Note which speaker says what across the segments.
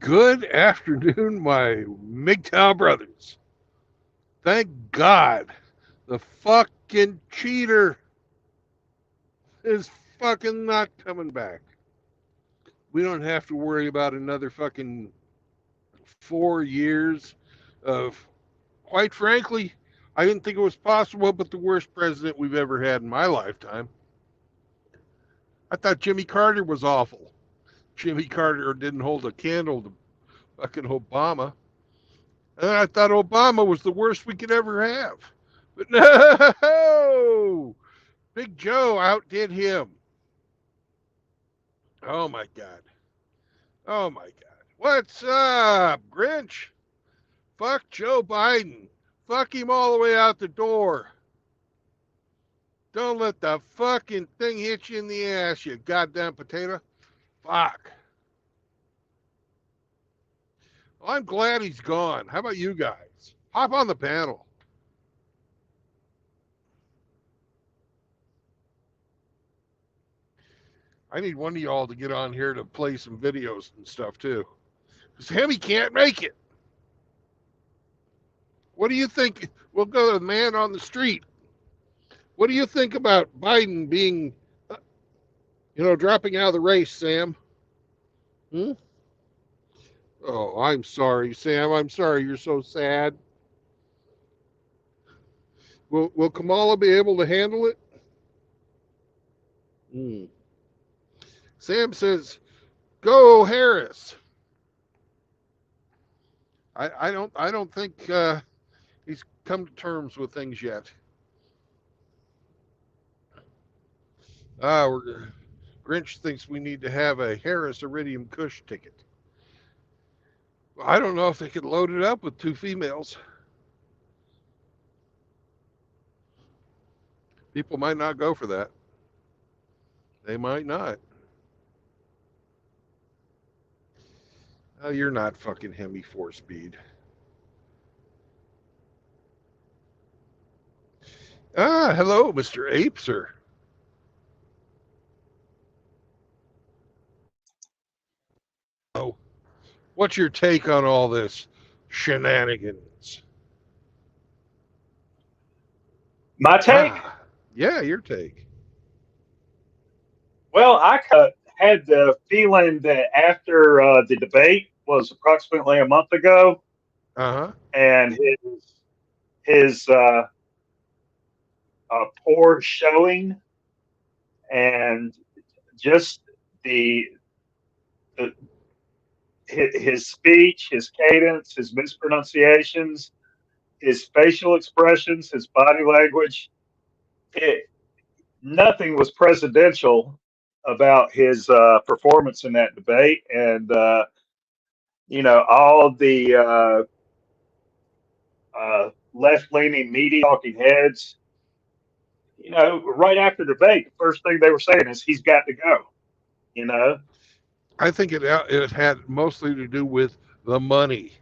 Speaker 1: Good afternoon, my MGTOW brothers. Thank God the fucking cheater is fucking not coming back. We don't have to worry about another fucking 4 years of, quite frankly, I didn't think it was possible, but the worst president we've ever had in my lifetime. I thought Jimmy Carter was awful. Jimmy Carter didn't hold a candle to fucking Obama. And I thought Obama was the worst we could ever have. But no! Big Joe outdid him. Oh my God. Oh my God. What's up, Grinch? Fuck Joe Biden. Fuck him all the way out the door. Don't let the fucking thing hit you in the ass, you goddamn potato. Fuck. Well, I'm glad he's gone. How about you guys? Hop on the panel. I need one of y'all to get on here to play some videos and stuff too. Because Hemi can't make it. What do you think? We'll go to the man on the street. What do you think about Biden being, dropping out of the race, Sam? Hmm? Oh, I'm sorry, Sam. I'm sorry you're so sad. Will Kamala be able to handle it? Hmm. Sam says, "Go Harris." I don't think he's come to terms with things yet. Grinch thinks we need to have a Harris Iridium Kush ticket. I don't know if they could load it up with two females. People might not go for that. They might not. Oh, you're not fucking Hemi 4-speed. Hello, Mr. Apeser. Oh, what's your take on all this shenanigans?
Speaker 2: My take?
Speaker 1: Yeah, your take.
Speaker 2: Well, had the feeling that after the debate was approximately a month ago,
Speaker 1: Uh
Speaker 2: and his poor showing, and just the, the his speech, his cadence, his mispronunciations, his facial expressions, his body language, it, nothing was presidential about his performance in that debate, and all the left-leaning media talking heads. Right after the debate, the first thing they were saying is he's got to go. You know,
Speaker 1: I think it had mostly to do with the money.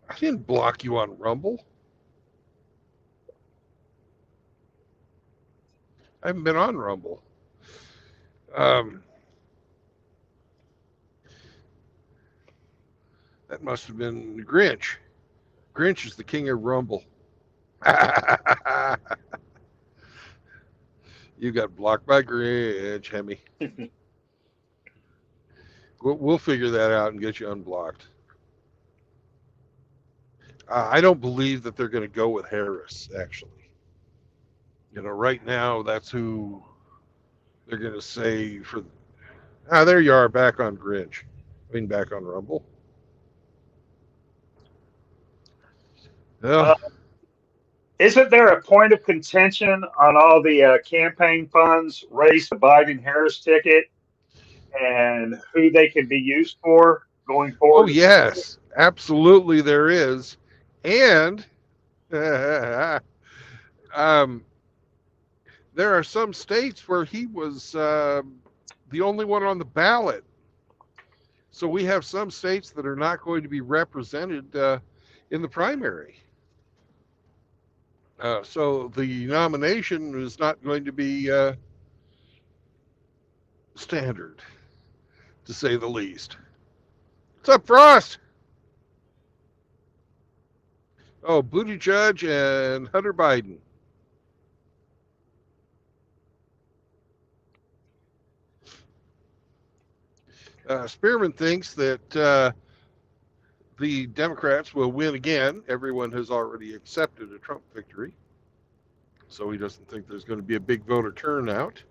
Speaker 1: I didn't block you on Rumble. I haven't been on Rumble. Um, that must have been Grinch. Grinch is the king of Rumble. You got blocked by Grinch, Hemi. We'll figure that out and get you unblocked. I don't believe that they're going to go with Harris, actually. Right now, that's who they're going to say for. There you are, back on Grinch. Back on Rumble. Well,
Speaker 2: uh, isn't there a point of contention on all the campaign funds raised the Biden Harris ticket and who they can be used for going
Speaker 1: oh,
Speaker 2: forward?
Speaker 1: yes, absolutely there is. And um, there are some states where he was the only one on the ballot. So we have some states that are not going to be represented in the primary. So the nomination is not going to be standard, to say the least. What's up, Frost? Oh, Buttigieg and Hunter Biden. Spearman thinks that the Democrats will win again. Everyone has already accepted a Trump victory, so he doesn't think there's going to be a big voter turnout.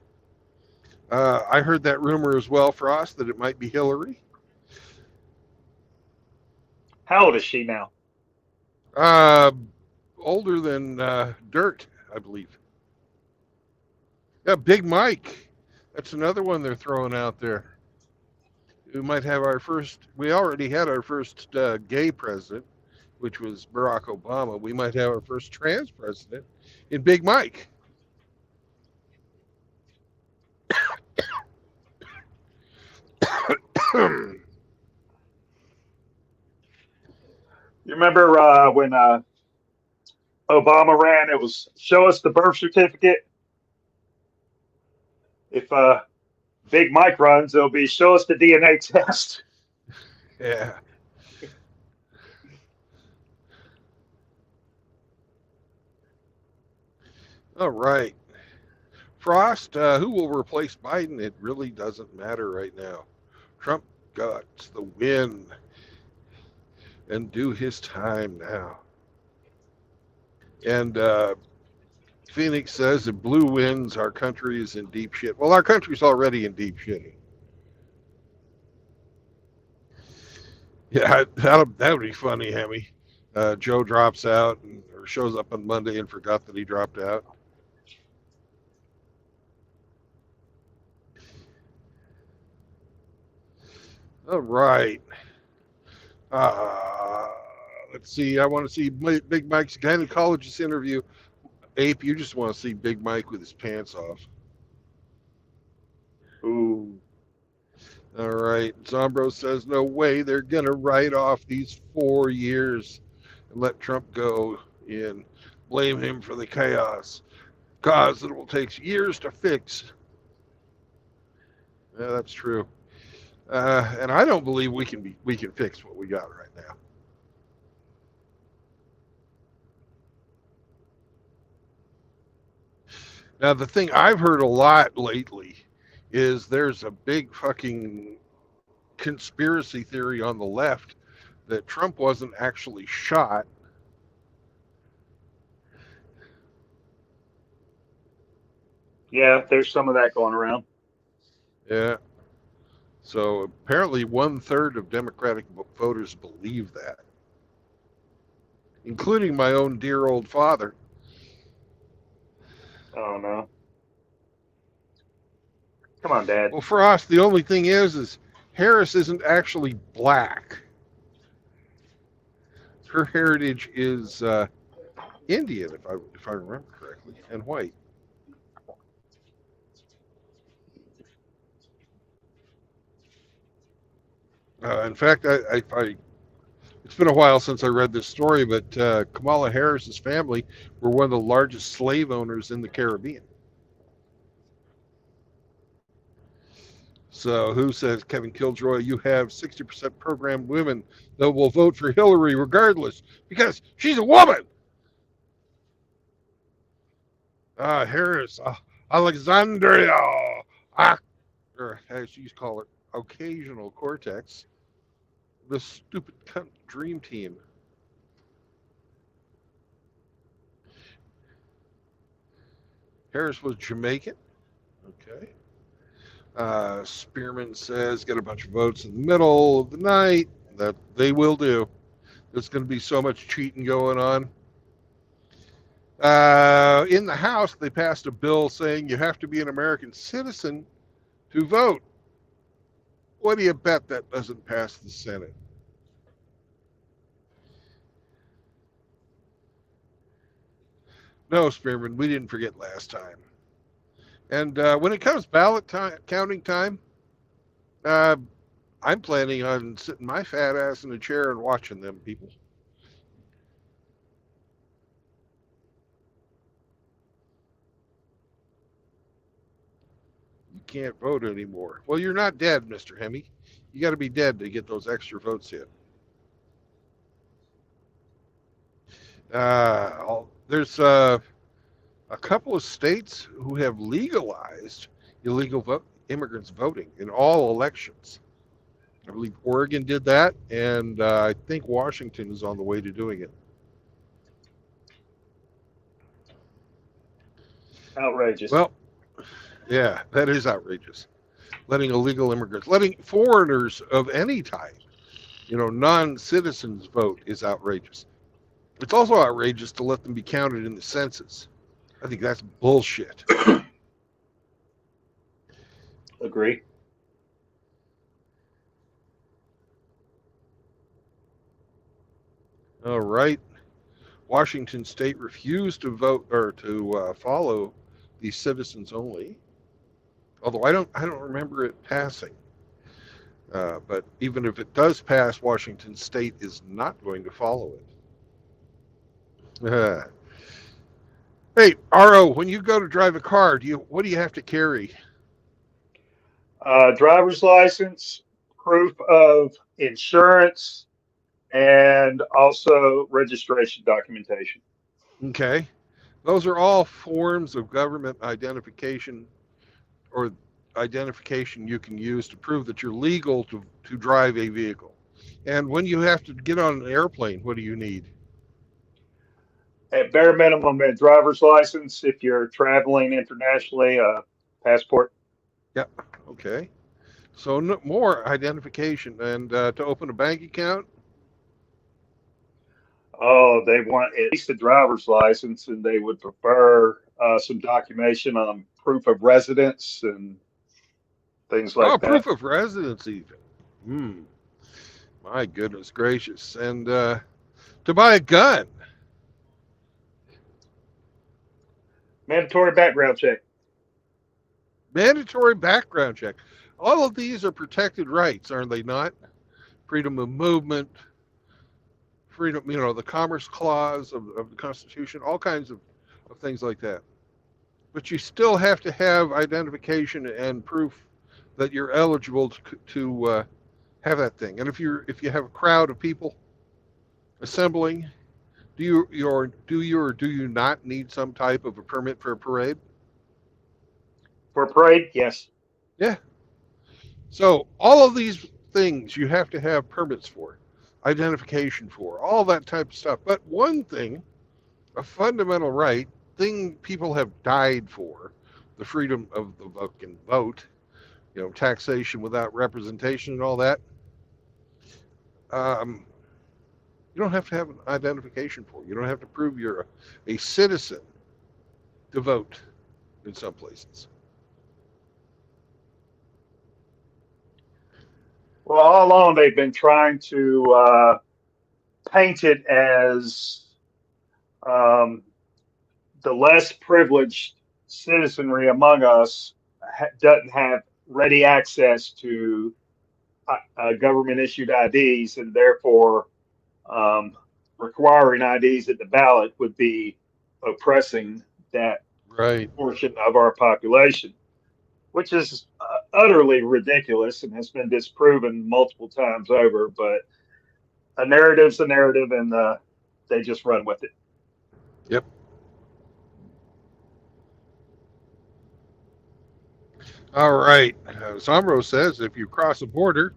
Speaker 1: I heard that rumor as well, Frost, that it might be Hillary.
Speaker 2: How old is she now?
Speaker 1: Uh, older than dirt, I believe. Yeah, Big Mike. That's another one they're throwing out there. We might have our first. We already had our first gay president, which was Barack Obama. We might have our first trans president in Big Mike.
Speaker 2: You remember when Obama ran? It was show us the birth certificate. If Big Mike runs, it'll be show us the DNA test.
Speaker 1: Yeah. All right. Frost, who will replace Biden? It really doesn't matter right now. Trump got the win and do his time now. And Phoenix says if blue wins, our country is in deep shit. Well, our country's already in deep shit. Yeah, that would be funny, Hemi. Joe drops out or shows up on Monday and forgot that he dropped out. All right. Let's see. I want to see Big Mike's gynecologist interview. Ape, you just want to see Big Mike with his pants off.
Speaker 2: Ooh.
Speaker 1: All right. Zombro says, no way. They're going to write off these 4 years and let Trump go in. Blame him for the chaos. Cause it will take years to fix. Yeah, that's true. And I don't believe we can fix what we got right now. Now, the thing I've heard a lot lately is there's a big fucking conspiracy theory on the left that Trump wasn't actually shot.
Speaker 2: Yeah, there's some of that going around.
Speaker 1: Yeah. So apparently 1/3 of Democratic voters believe that, including my own dear old father.
Speaker 2: Oh no. Come on, Dad.
Speaker 1: Well, for us, the only thing is Harris isn't actually black. Her heritage is Indian, if I remember correctly, and white. In fact, it's been a while since I read this story, but Kamala Harris's family were one of the largest slave owners in the Caribbean. So who says, Kevin Killjoy, you have 60% programmed women that will vote for Hillary regardless because she's a woman? Harris, Alexandria, or as you call it, occasional cortex, the stupid cunt dream team. Harris was Jamaican. Okay. Spearman says, get a bunch of votes in the middle of the night. That they will do. There's going to be so much cheating going on. In the House, they passed a bill saying you have to be an American citizen to vote. What do you bet that doesn't pass the Senate? No, Spearman, we didn't forget last time. And when it comes ballot counting time, I'm planning on sitting my fat ass in a chair and watching them people. can't vote anymore. Well, you're not dead, Mr. Hemi. You got to be dead to get those extra votes in. There's a couple of states who have legalized illegal immigrants voting in all elections. I believe Oregon did that, and I think Washington is on the way to doing it.
Speaker 2: Outrageous.
Speaker 1: Well, yeah, that is outrageous. Letting illegal immigrants, letting foreigners of any type, non-citizens vote is outrageous. It's also outrageous to let them be counted in the census. I think that's bullshit.
Speaker 2: Agree.
Speaker 1: All right. Washington State refused to vote or to follow the citizens only. Although I don't remember it passing. But even if it does pass, Washington State is not going to follow it. Hey, RO, when you go to drive a car, what do you have to carry?
Speaker 2: Driver's license, proof of insurance, and also registration documentation.
Speaker 1: Okay. Those are all forms of government identification or identification you can use to prove that you're legal to drive a vehicle. And when you have to get on an airplane, what do you need?
Speaker 2: At bare minimum, a driver's license. If you're traveling internationally, a passport.
Speaker 1: Yep. Okay. So more identification. And to open a bank account?
Speaker 2: Oh, they want at least a driver's license, and they would prefer some documentation on proof of residence and things like that.
Speaker 1: Proof of residence even. My goodness gracious. And to buy a gun?
Speaker 2: Mandatory background check.
Speaker 1: Mandatory background check. All of these are protected rights, aren't they not? Freedom of movement, freedom, the Commerce Clause of the Constitution, all kinds of things like that. But you still have to have identification and proof that you're eligible to have that thing. And if you have a crowd of people assembling, do you not need some type of a permit for a parade?
Speaker 2: For a parade, yes.
Speaker 1: Yeah. So all of these things you have to have permits for, identification for, all that type of stuff. But one thing, a fundamental right, thing people have died for, the freedom of the fucking vote, taxation without representation and all that. You don't have to have an identification for. You don't have to prove you're a citizen to vote in some places.
Speaker 2: Well, all along they've been trying to paint it as the less privileged citizenry among us doesn't have ready access to government-issued IDs, and therefore requiring IDs at the ballot would be oppressing that portion of our population, which is utterly ridiculous and has been disproven multiple times over. But a narrative's a narrative, and they just run with it.
Speaker 1: Yep. All right. Somro says if you cross a border,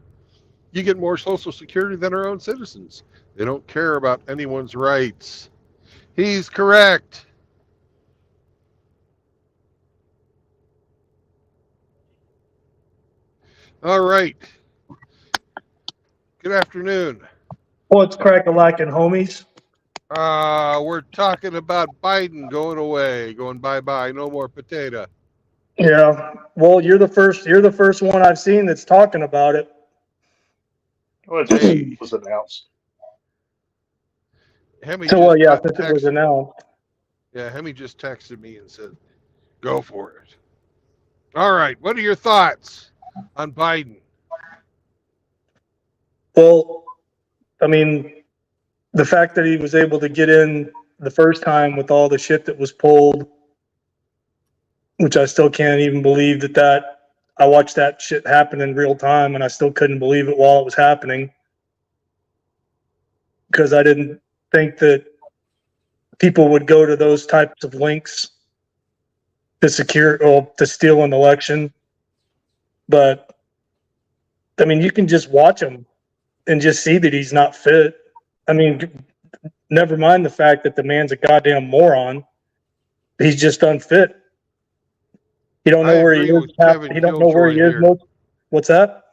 Speaker 1: you get more Social Security than our own citizens. They don't care about anyone's rights. He's correct. All right. Good afternoon.
Speaker 3: What's crack-a-lackin', homies?
Speaker 1: We're talking about Biden going away, going bye-bye, no more potato.
Speaker 3: Yeah. Well, you're the first one I've seen that's talking about it.
Speaker 2: Well, it just was announced.
Speaker 1: Hemi
Speaker 3: since it was announced.
Speaker 1: Yeah, Hemi just texted me and said, go for it. All right. What are your thoughts on Biden?
Speaker 3: Well, I mean, the fact that he was able to get in the first time with all the shit that was pulled, which I still can't even believe that I watched that shit happen in real time, and I still couldn't believe it while it was happening, because I didn't think that people would go to those types of links to to steal an election. But I mean, you can just watch him and just see that he's not fit. I mean, never mind the fact that the man's a goddamn moron. He's just unfit. You don't know where he is. You don't know where he is. What's that?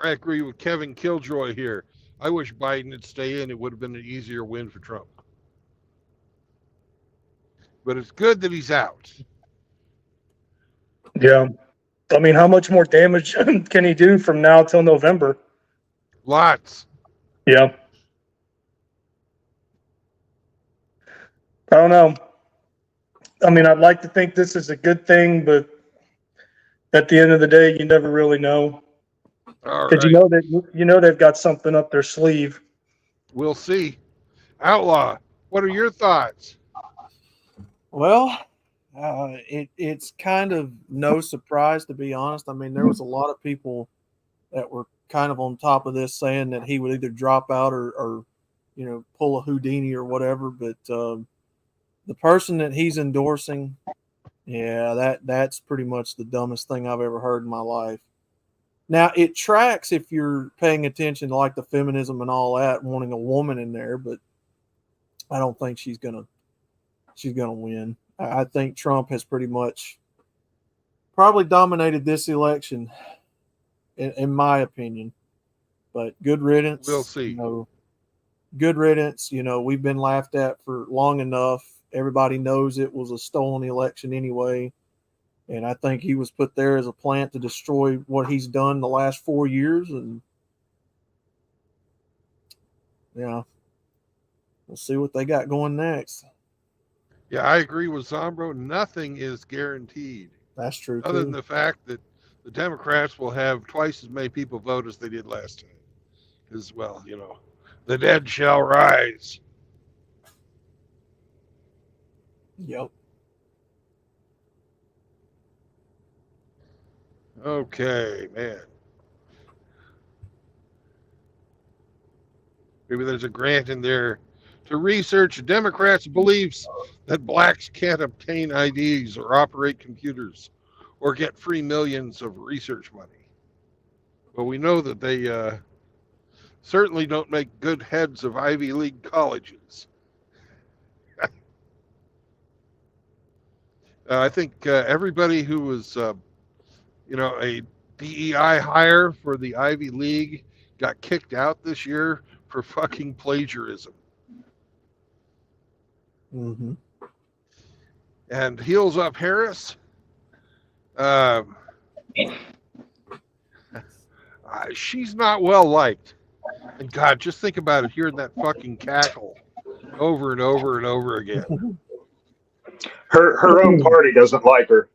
Speaker 1: I agree with Kevin Killjoy here. I wish Biden would stay in. It would have been an easier win for Trump. But it's good that he's out.
Speaker 3: Yeah. I mean, how much more damage can he do from now till November?
Speaker 1: Lots.
Speaker 3: Yeah. I don't know. I mean, I'd like to think this is a good thing, but at the end of the day, you never really know. Because you know they've got something up their sleeve.
Speaker 1: We'll see. Outlaw, what are your thoughts?
Speaker 4: Well, it's kind of no surprise, to be honest. I mean, there was a lot of people that were kind of on top of this, saying that he would either drop out or pull a Houdini or whatever. But the person that he's endorsing, yeah, that's pretty much the dumbest thing I've ever heard in my life. Now, it tracks if you're paying attention to like the feminism and all that, wanting a woman in there, but I don't think she's gonna win. I think Trump has pretty much probably dominated this election, in my opinion. But good riddance.
Speaker 1: We'll see.
Speaker 4: Good riddance. We've been laughed at for long enough. Everybody knows it was a stolen election anyway. And I think he was put there as a plant to destroy what he's done the last 4 years. And yeah, we'll see what they got going next.
Speaker 1: Yeah, I agree with Zombro. Nothing is guaranteed.
Speaker 4: That's true.
Speaker 1: Other than the fact that the Democrats will have twice as many people vote as they did last time. As well, the dead shall rise.
Speaker 4: Yep.
Speaker 1: Okay, man. Maybe there's a grant in there to research Democrats' beliefs that blacks can't obtain IDs or operate computers or get free millions of research money. But we know that they certainly don't make good heads of Ivy League colleges. I think everybody who was a DEI hire for the Ivy League got kicked out this year for fucking plagiarism.
Speaker 4: Mm-hmm.
Speaker 1: And Heels Up Harris, she's not well liked. And God, just think about it, hearing that fucking cackle over and over and over again.
Speaker 2: Her own party doesn't like her.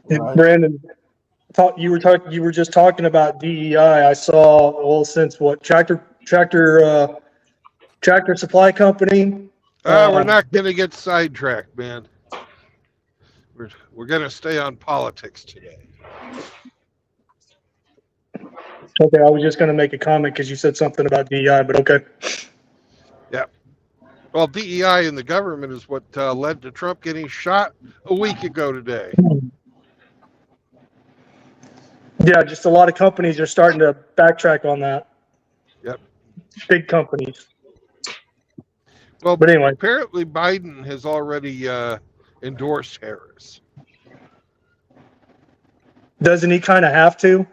Speaker 3: Right. Brandon, you were just talking about DEI. I saw since what Tractor Supply Company.
Speaker 1: We're not going to get sidetracked, man. We're going to stay on politics today.
Speaker 3: Okay, I was just going to make a comment because you said something about DEI, but okay.
Speaker 1: Yeah. Well, DEI in the government is what led to Trump getting shot a week ago today.
Speaker 3: Yeah, just a lot of companies are starting to backtrack on that.
Speaker 1: Yep.
Speaker 3: Big companies.
Speaker 1: Well,
Speaker 3: but anyway,
Speaker 1: apparently Biden has already endorsed Harris.
Speaker 3: Doesn't he kind of have to?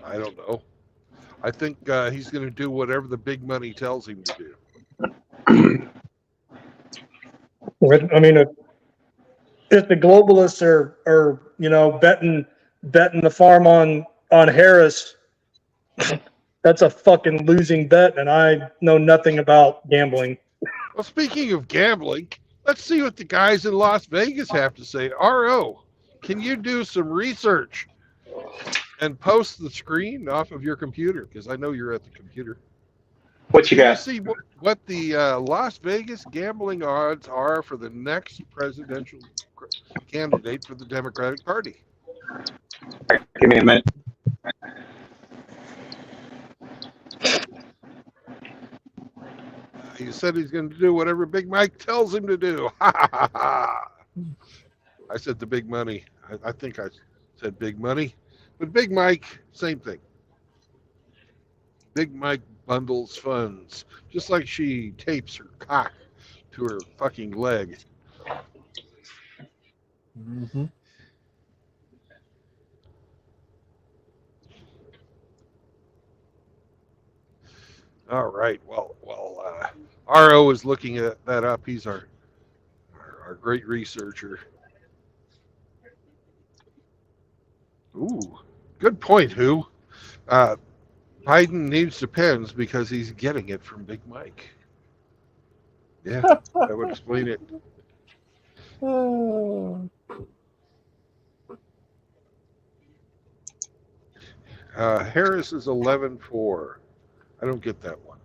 Speaker 1: I don't know. I think he's going to do whatever the big money tells him to do.
Speaker 3: I mean, if the globalists are betting the farm on Harris, that's a fucking losing bet, and I know nothing about gambling.
Speaker 1: Well, speaking of gambling, let's see what the guys in Las Vegas have to say. RO, can you do some research and post the screen off of your computer? Because I know you're at the computer.
Speaker 2: What you
Speaker 1: Did you
Speaker 2: got?
Speaker 1: see what the Las Vegas gambling odds are for the next presidential candidate for the Democratic Party?
Speaker 2: Give me a minute.
Speaker 1: He said he's going to do whatever Big Mike tells him to do. I said the big money. I think I said big money. But Big Mike, same thing. Big Mike bundles funds, just like she tapes her cock to her fucking leg.
Speaker 4: Mm-hmm.
Speaker 1: All right. Well, RO is looking at that up. He's our great researcher. Ooh, good point, Who. Biden needs depends because he's getting it from Big Mike. Yeah, that would explain it. Harris is 11-4. I don't get that one.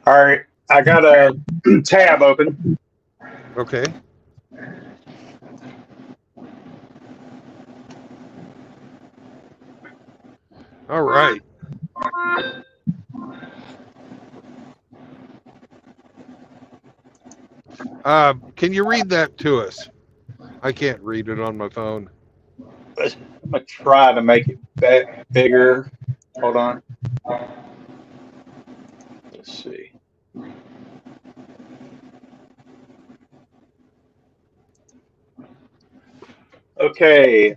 Speaker 2: All right, I got a tab open.
Speaker 1: Okay. All right. Can you read that to us? I can't read it on my phone.
Speaker 2: I'm gonna try to make it bigger. Hold on. Let's see. Okay.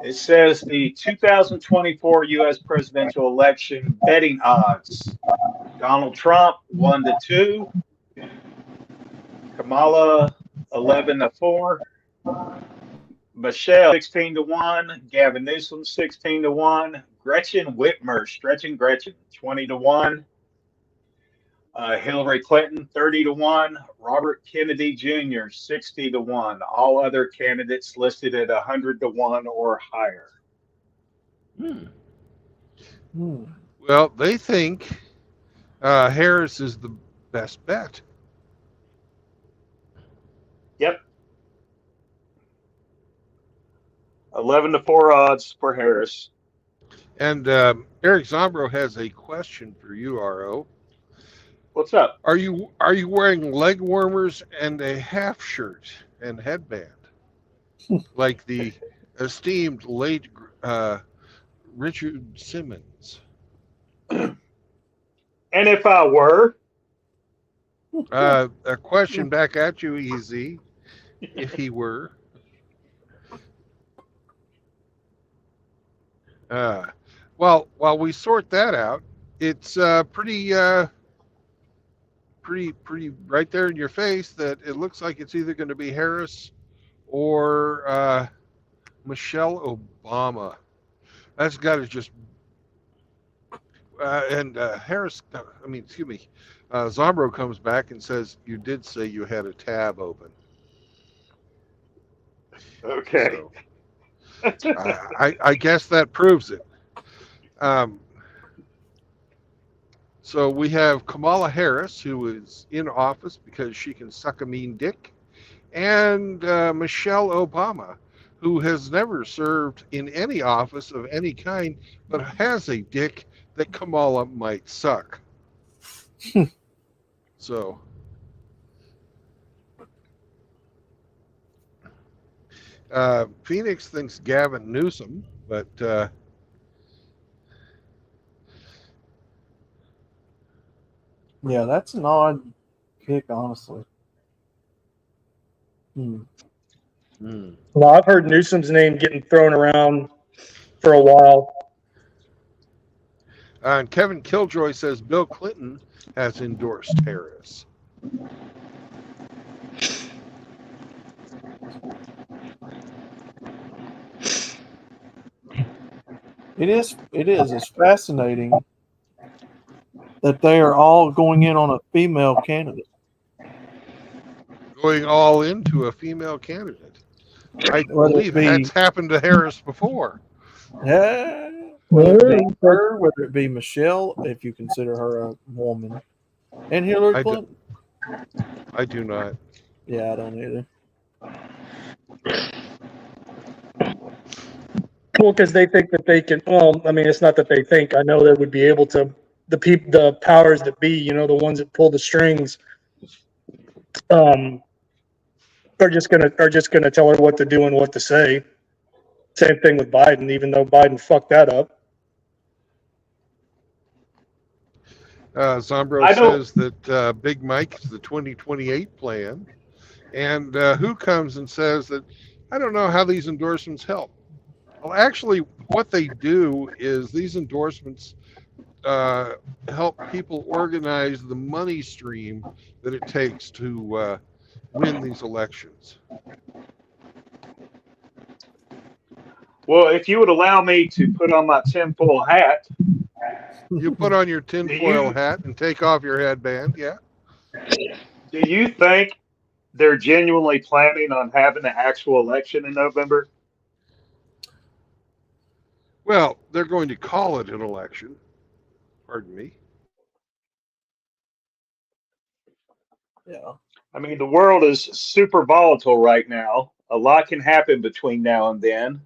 Speaker 2: It says the 2024 U.S. presidential election betting odds: Donald Trump 1-2, Kamala 11-4, Michelle 16-1, Gavin Newsom 16-1, Gretchen Whitmer stretching Gretchen 20-1, Hillary Clinton 30-1, Robert Kennedy Jr. 60-1. All other candidates listed at 100-1 or higher.
Speaker 1: Well, they think Harris is the best bet.
Speaker 2: Yep. 11-4 odds for Harris.
Speaker 1: And Eric Zombro has a question for you, RO.
Speaker 2: What's up?
Speaker 1: Are you wearing leg warmers and a half shirt and headband like the esteemed late Richard Simmons?
Speaker 2: And if I were?
Speaker 1: A question back at you, Easy. If he were. Well, while we sort that out, it's pretty right there in your face that it looks like it's either going to be Harris or Michelle Obama. That's got to just and Harris. I mean, excuse me. Zombro comes back and says you did say you had a tab open.
Speaker 2: Okay.
Speaker 1: So, I guess that proves it. So we have Kamala Harris, who is in office because she can suck a mean dick, and Michelle Obama, who has never served in any office of any kind, but has a dick that Kamala might suck. So, Phoenix thinks Gavin Newsom, but
Speaker 4: yeah, that's an odd pick, honestly.
Speaker 3: Well, I've heard Newsom's name getting thrown around for a while.
Speaker 1: And Kevin Killjoy says Bill Clinton has endorsed Harris.
Speaker 4: It is. It's fascinating that they are all going in on a female candidate.
Speaker 1: Going all into a female candidate. I believe that's happened to Harris before.
Speaker 4: Yeah. Whether it be her, whether it be Michelle, if you consider her a woman, and Hillary Clinton.
Speaker 1: I do not.
Speaker 4: Yeah, I don't either.
Speaker 3: Well, because they think that they can. Well, I mean, it's not that they think. I know they would be able to. The powers that be, you know, the ones that pull the strings, are just gonna tell her what to do and what to say. Same thing with Biden, even though Biden fucked that up.
Speaker 1: Zombro says that Big Mike is the 2028 plan. And who comes and says that, I don't know how these endorsements help. Well, actually, what they do is these endorsements help people organize the money stream that it takes to win these elections.
Speaker 2: Well, if you would allow me to put on my tinfoil hat.
Speaker 1: You put on your tinfoil hat and take off your headband, yeah?
Speaker 2: Do you think they're genuinely planning on having an actual election in November?
Speaker 1: Well, they're going to call it an election. Pardon me.
Speaker 4: Yeah.
Speaker 2: I mean, the world is super volatile right now. A lot can happen between now and then,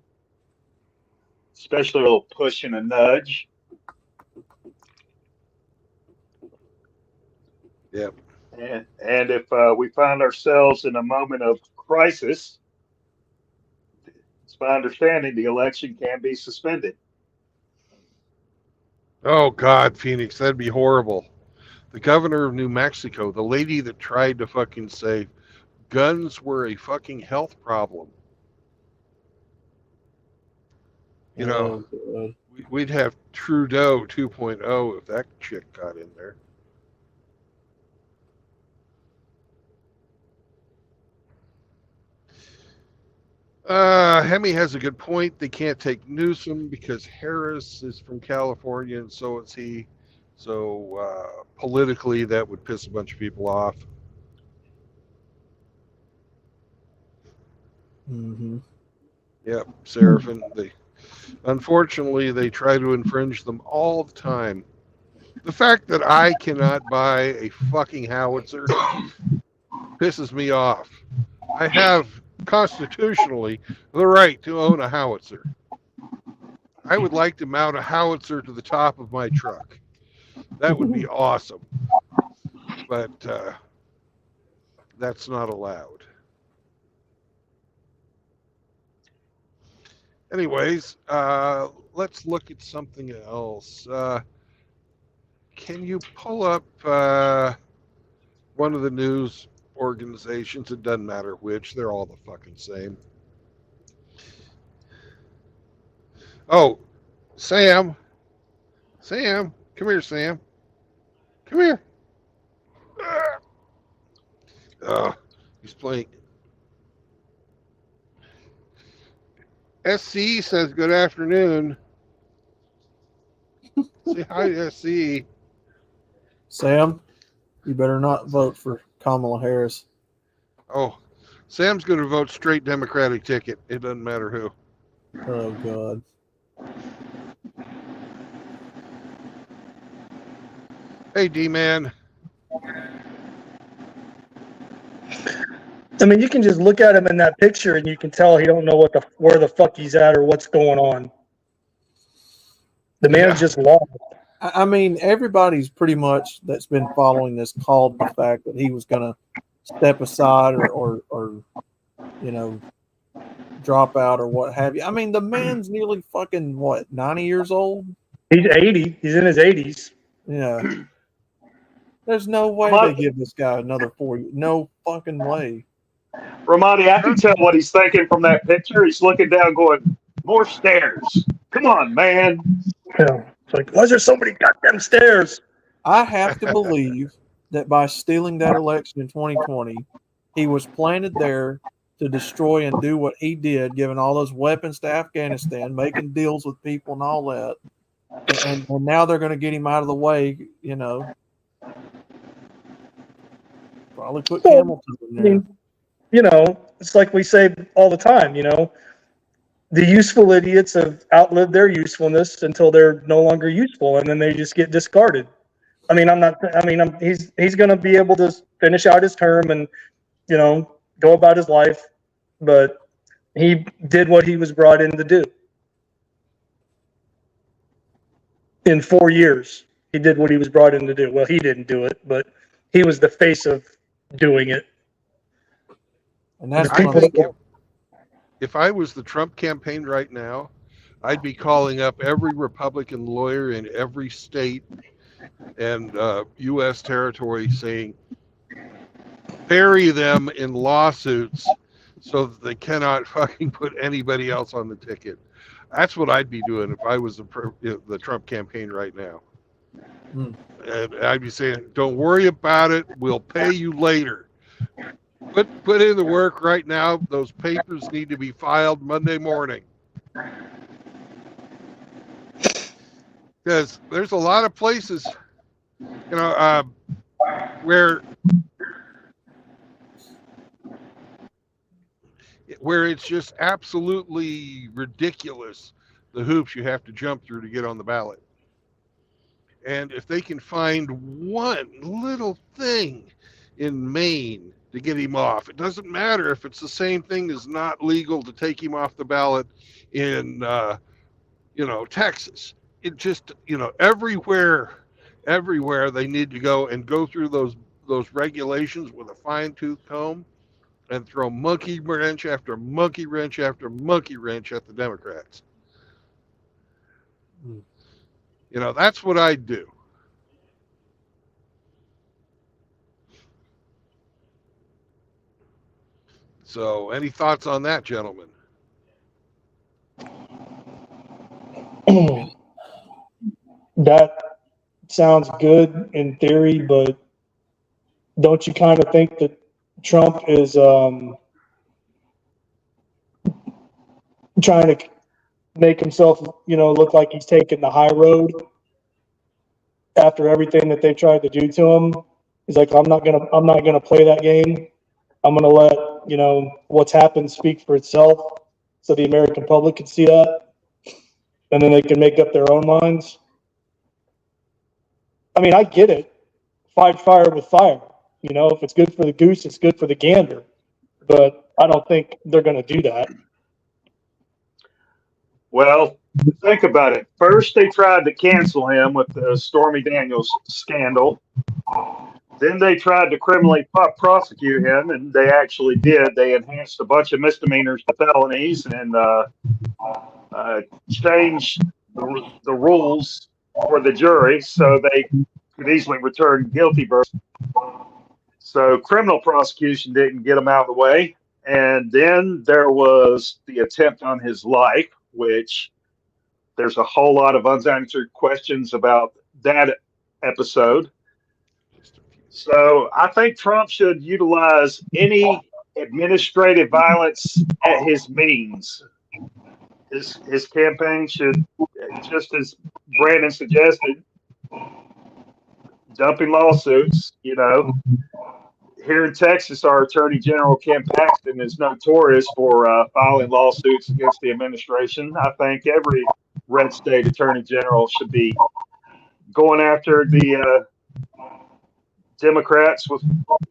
Speaker 2: especially a little push and a nudge.
Speaker 1: Yep.
Speaker 2: And if we find ourselves in a moment of crisis, it's my understanding the election can be suspended.
Speaker 1: Oh, God, Phoenix, that'd be horrible. The governor of New Mexico, the lady that tried to fucking say guns were a fucking health problem. You know, we'd have Trudeau 2.0 if that chick got in there. Hemi has a good point. They can't take Newsom because Harris is from California and so is he. So politically, that would piss a bunch of people off.
Speaker 4: Mm-hmm.
Speaker 1: Yep, Seraphin. Unfortunately, they try to infringe them all the time. The fact that I cannot buy a fucking howitzer pisses me off. I have constitutionally the right to own a howitzer. I would like to mount a howitzer to the top of my truck. That would be awesome. But that's not allowed. Anyways, let's look at something else. Can you pull up one of the news organizations? It doesn't matter which. They're all the fucking same. Oh, Sam. Sam. Come here, Sam. Come here. He's playing. SC says good afternoon. Say hi to SC.
Speaker 4: Sam, you better not vote for Kamala Harris.
Speaker 1: Oh, Sam's going to vote straight Democratic ticket. It doesn't matter who.
Speaker 4: Oh, God.
Speaker 1: Hey, D-Man.
Speaker 3: I mean, you can just look at him in that picture and you can tell he don't know where the fuck he's at or what's going on. The man's just lost.
Speaker 4: I mean, everybody's pretty much that's been following this called the fact that he was going to step aside or you know, drop out or what have you. I mean, the man's nearly fucking, 90 years old?
Speaker 3: He's 80. He's in his 80s.
Speaker 4: Yeah. There's no way they give this guy another 4 years. No fucking way.
Speaker 2: Ramadi, I can tell what he's thinking from that picture. He's looking down going, more stairs. Come on, man.
Speaker 3: Yeah. It's like, why is there so many goddamn stairs?
Speaker 4: I have to believe that by stealing that election in 2020, he was planted there to destroy and do what he did, giving all those weapons to Afghanistan, making deals with people and all that. And now they're going to get him out of the way, you know. Probably put Hamilton in there.
Speaker 3: I mean, you know, it's like we say all the time, you know, the useful idiots have outlived their usefulness until they're no longer useful, and then they just get discarded. I mean, he's going to be able to finish out his term and, go about his life, but he did what he was brought in to do. In 4 years, he did what he was brought in to do. Well, he didn't do it, but he was the face of doing it.
Speaker 4: And that's
Speaker 1: I think if I was the Trump campaign right now, I'd be calling up every Republican lawyer in every state and U.S. territory saying, bury them in lawsuits so that they cannot fucking put anybody else on the ticket. That's what I'd be doing if I was the Trump campaign right now. And I'd be saying, don't worry about it. We'll pay you later. Put in the work right now. Those papers need to be filed Monday morning. Because there's a lot of places, where it's just absolutely ridiculous, the hoops you have to jump through to get on the ballot. And if they can find one little thing in Maine to get him off, it doesn't matter if it's the same thing as not legal to take him off the ballot in, Texas. It just, everywhere they need to go through those regulations with a fine-tooth comb and throw monkey wrench after monkey wrench after monkey wrench at the Democrats. That's what I'd do. So, any thoughts on that, gentlemen?
Speaker 3: That sounds good in theory, but don't you kind of think that Trump is trying to make himself, look like he's taking the high road after everything that they tried to do to him? He's like, I'm not gonna play that game. I'm gonna let what's happened speak for itself, so the American public can see that, and then they can make up their own minds. I mean, I get it. Fight fire with fire. If it's good for the goose, it's good for the gander. But I don't think they're going to do that.
Speaker 2: Well, think about it. First, they tried to cancel him with the Stormy Daniels scandal. Then they tried to criminally prosecute him, and they actually did. They enhanced a bunch of misdemeanors to felonies and changed the rules for the jury so they could easily return guilty verdicts. So criminal prosecution didn't get him out of the way. And then there was the attempt on his life, which there's a whole lot of unanswered questions about that episode. So I think Trump should utilize any administrative violence at his means. His campaign should, just as Brandon suggested, dumping lawsuits. Here in Texas, our Attorney General Ken Paxton is notorious for filing lawsuits against the administration. I think every red state Attorney General should be going after the Democrats with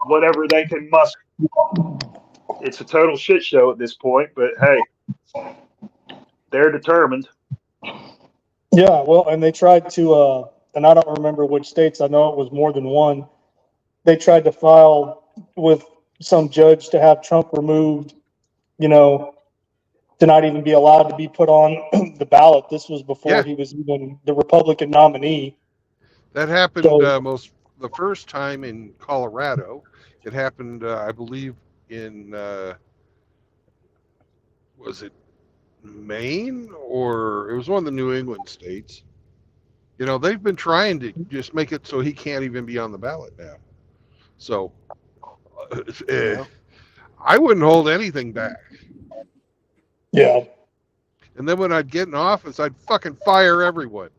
Speaker 2: whatever they can muster. It's a total shit show at this point, but hey, they're determined.
Speaker 3: Yeah, well, and they tried to, and I don't remember which states, I know it was more than one. They tried to file with some judge to have Trump removed, to not even be allowed to be put on the ballot. This was before he was even the Republican nominee.
Speaker 1: That happened the first time in Colorado. It happened, I believe, in, was it Maine, or it was one of the New England states. They've been trying to just make it so he can't even be on the ballot now. So I wouldn't hold anything back.
Speaker 3: Yeah.
Speaker 1: And then when I'd get in office, I'd fucking fire everyone.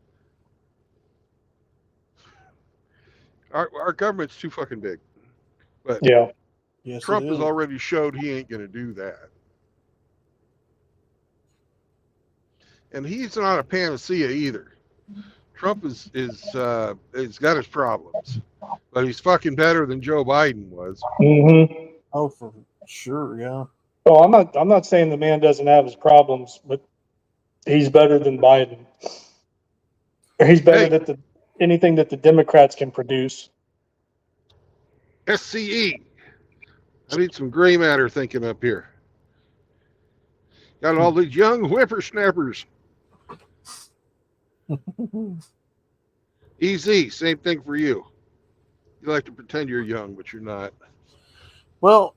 Speaker 1: Our government's too fucking big. But
Speaker 3: yeah.
Speaker 4: Yes,
Speaker 1: Trump has already showed he ain't going to do that. and he's not a panacea either. Trump is got his problems, but he's fucking better than Joe Biden was.
Speaker 3: Mm-hmm.
Speaker 4: Oh, for sure, yeah.
Speaker 3: Oh, I'm not saying the man doesn't have his problems, but he's better than Biden. Or he's better than anything that the Democrats can produce.
Speaker 1: SCE. I need some gray matter thinking up here. Got all these young whippersnappers. Easy, same thing for you. You like to pretend you're young, but you're not.
Speaker 4: Well,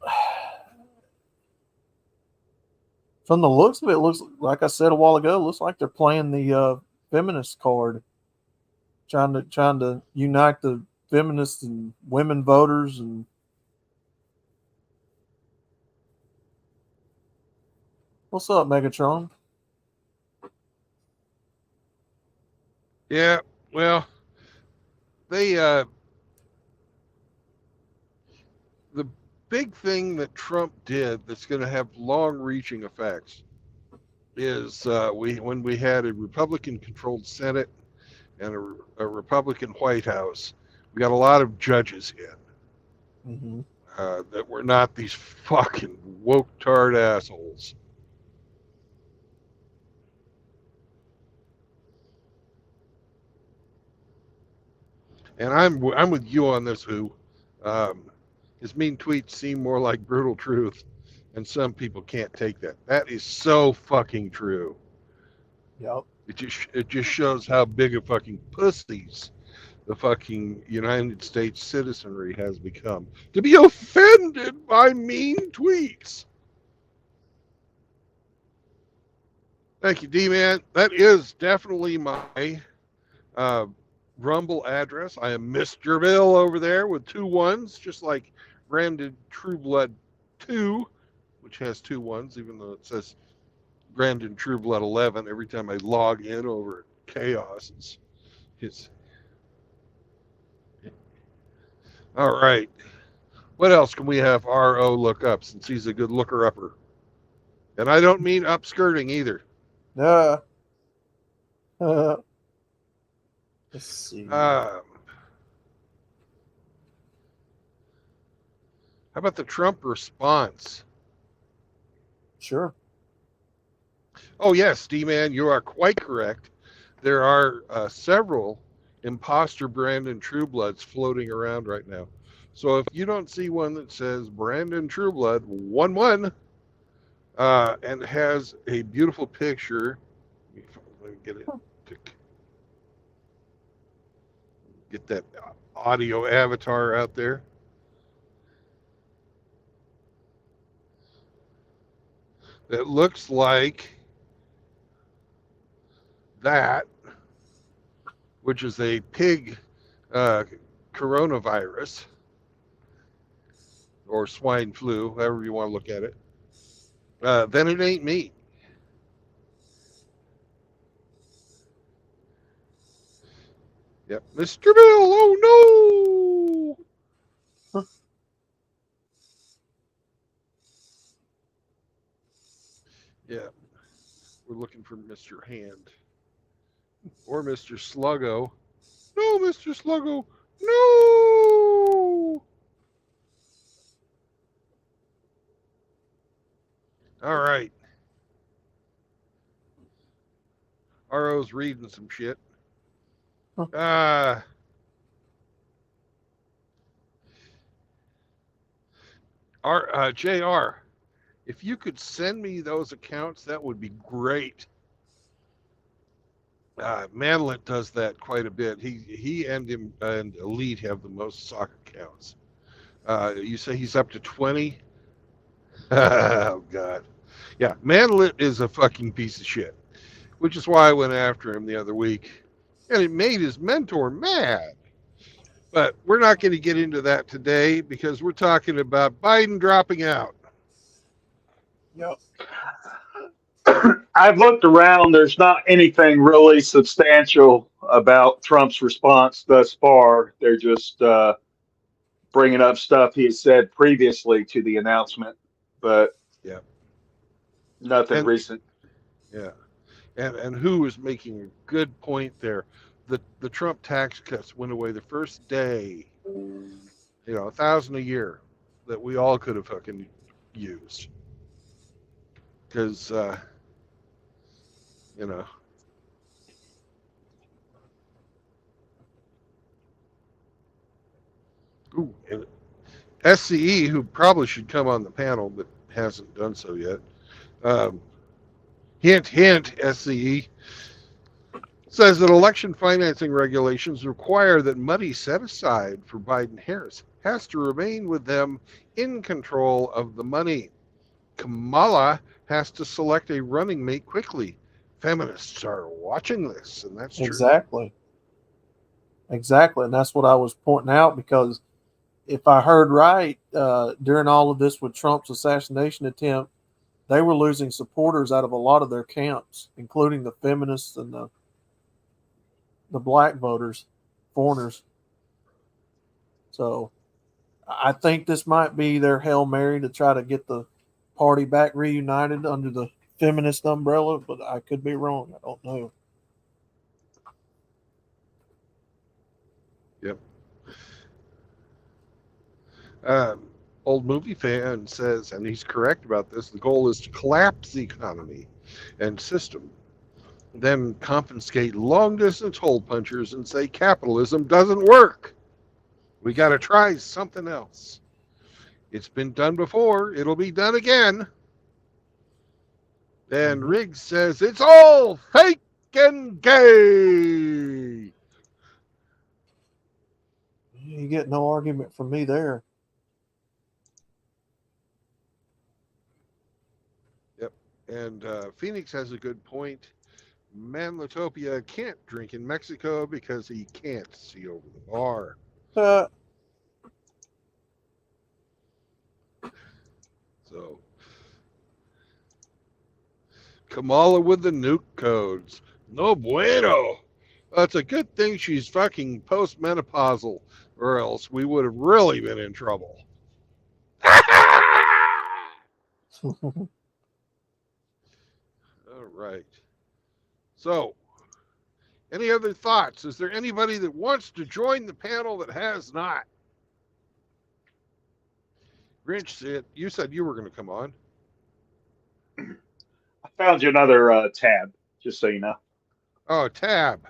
Speaker 4: from the looks of it, looks like I said a while ago. Looks like they're playing the feminist card, trying to unite the feminists and women voters. And what's up, Megatron?
Speaker 1: Yeah, well, they the big thing that Trump did that's going to have long-reaching effects is when we had a Republican-controlled Senate and a Republican White House, we got a lot of judges in that were not these fucking woke tard assholes. And I'm with you on this, Who. His mean tweets seem more like brutal truth, and some people can't take that. That is so fucking true.
Speaker 4: Yep.
Speaker 1: It just shows how big of fucking pussies the fucking United States citizenry has become to be offended by mean tweets. Thank you, D-Man. That is definitely my Rumble address. I am Mr. Bill over there with 2 1s, just like Brandon Trueblood 2, which has 2 1s, even though it says Brandon Trueblood 11 every time I log in over at Chaos. It's all right. What else can we have RO look up since he's a good looker upper? And I don't mean upskirting either.
Speaker 4: Let's see.
Speaker 1: How about the Trump response?
Speaker 4: Sure.
Speaker 1: Oh, yes, D-Man, you are quite correct. There are several imposter Brandon Truebloods floating around right now. So if you don't see one that says Brandon Trueblood 1-1 and has a beautiful picture, let me get it. Get that audio avatar out there. That looks like that, which is a pig coronavirus or swine flu, however you want to look at it, then it ain't me. Yep, Mr. Bill, oh no! Yeah, we're looking for Mr. Hand or Mr. Sluggo. No, Mr. Sluggo, no! All right. RO's reading some shit. JR, if you could send me those accounts, that would be great. Manlet does that quite a bit. He and Elite have the most sock accounts. You say he's up to 20? Oh, God. Yeah, Manlet is a fucking piece of shit, which is why I went after him the other week. And it made his mentor mad. But we're not going to get into that today because we're talking about Biden dropping out.
Speaker 4: Yep.
Speaker 2: I've looked around. There's not anything really substantial about Trump's response thus far. They're just bringing up stuff he has said previously to the announcement, but
Speaker 1: yeah,
Speaker 2: nothing recent.
Speaker 1: Yeah. And who is making a good point there. The Trump tax cuts went away the first day. $1,000 a year that we all could have fucking used. Because you know. Ooh, and SCE, who probably should come on the panel but hasn't done so yet. Hint, hint, SCE says that election financing regulations require that money set aside for Biden-Harris has to remain with them in control of the money. Kamala has to select a running mate quickly. Feminists are watching this, and that's true.
Speaker 4: Exactly. And that's what I was pointing out, because if I heard right, during all of this with Trump's assassination attempt, they were losing supporters out of a lot of their camps, including the feminists and the black voters, foreigners. So I think this might be their Hail Mary to try to get the party back reunited under the feminist umbrella, but I could be wrong. I don't know.
Speaker 1: Yep. Old movie fan says, and he's correct about this, the goal is to collapse the economy and system, then confiscate long-distance hole punchers and say capitalism doesn't work. We got to try something else. It's been done before. It'll be done again. Then Riggs says, it's all fake and gay.
Speaker 4: You get no argument from me there.
Speaker 1: Yep. And Phoenix has a good point. Manlatopia can't drink in Mexico because he can't see over the bar. So, Kamala with the nuke codes. No bueno. It's a good thing she's fucking postmenopausal, or else we would have really been in trouble. All right. So, any other thoughts? Is there anybody that wants to join the panel that has not? Grinch, you said you were going to come on.
Speaker 2: I found you another tab, just so you know.
Speaker 1: Oh, tab.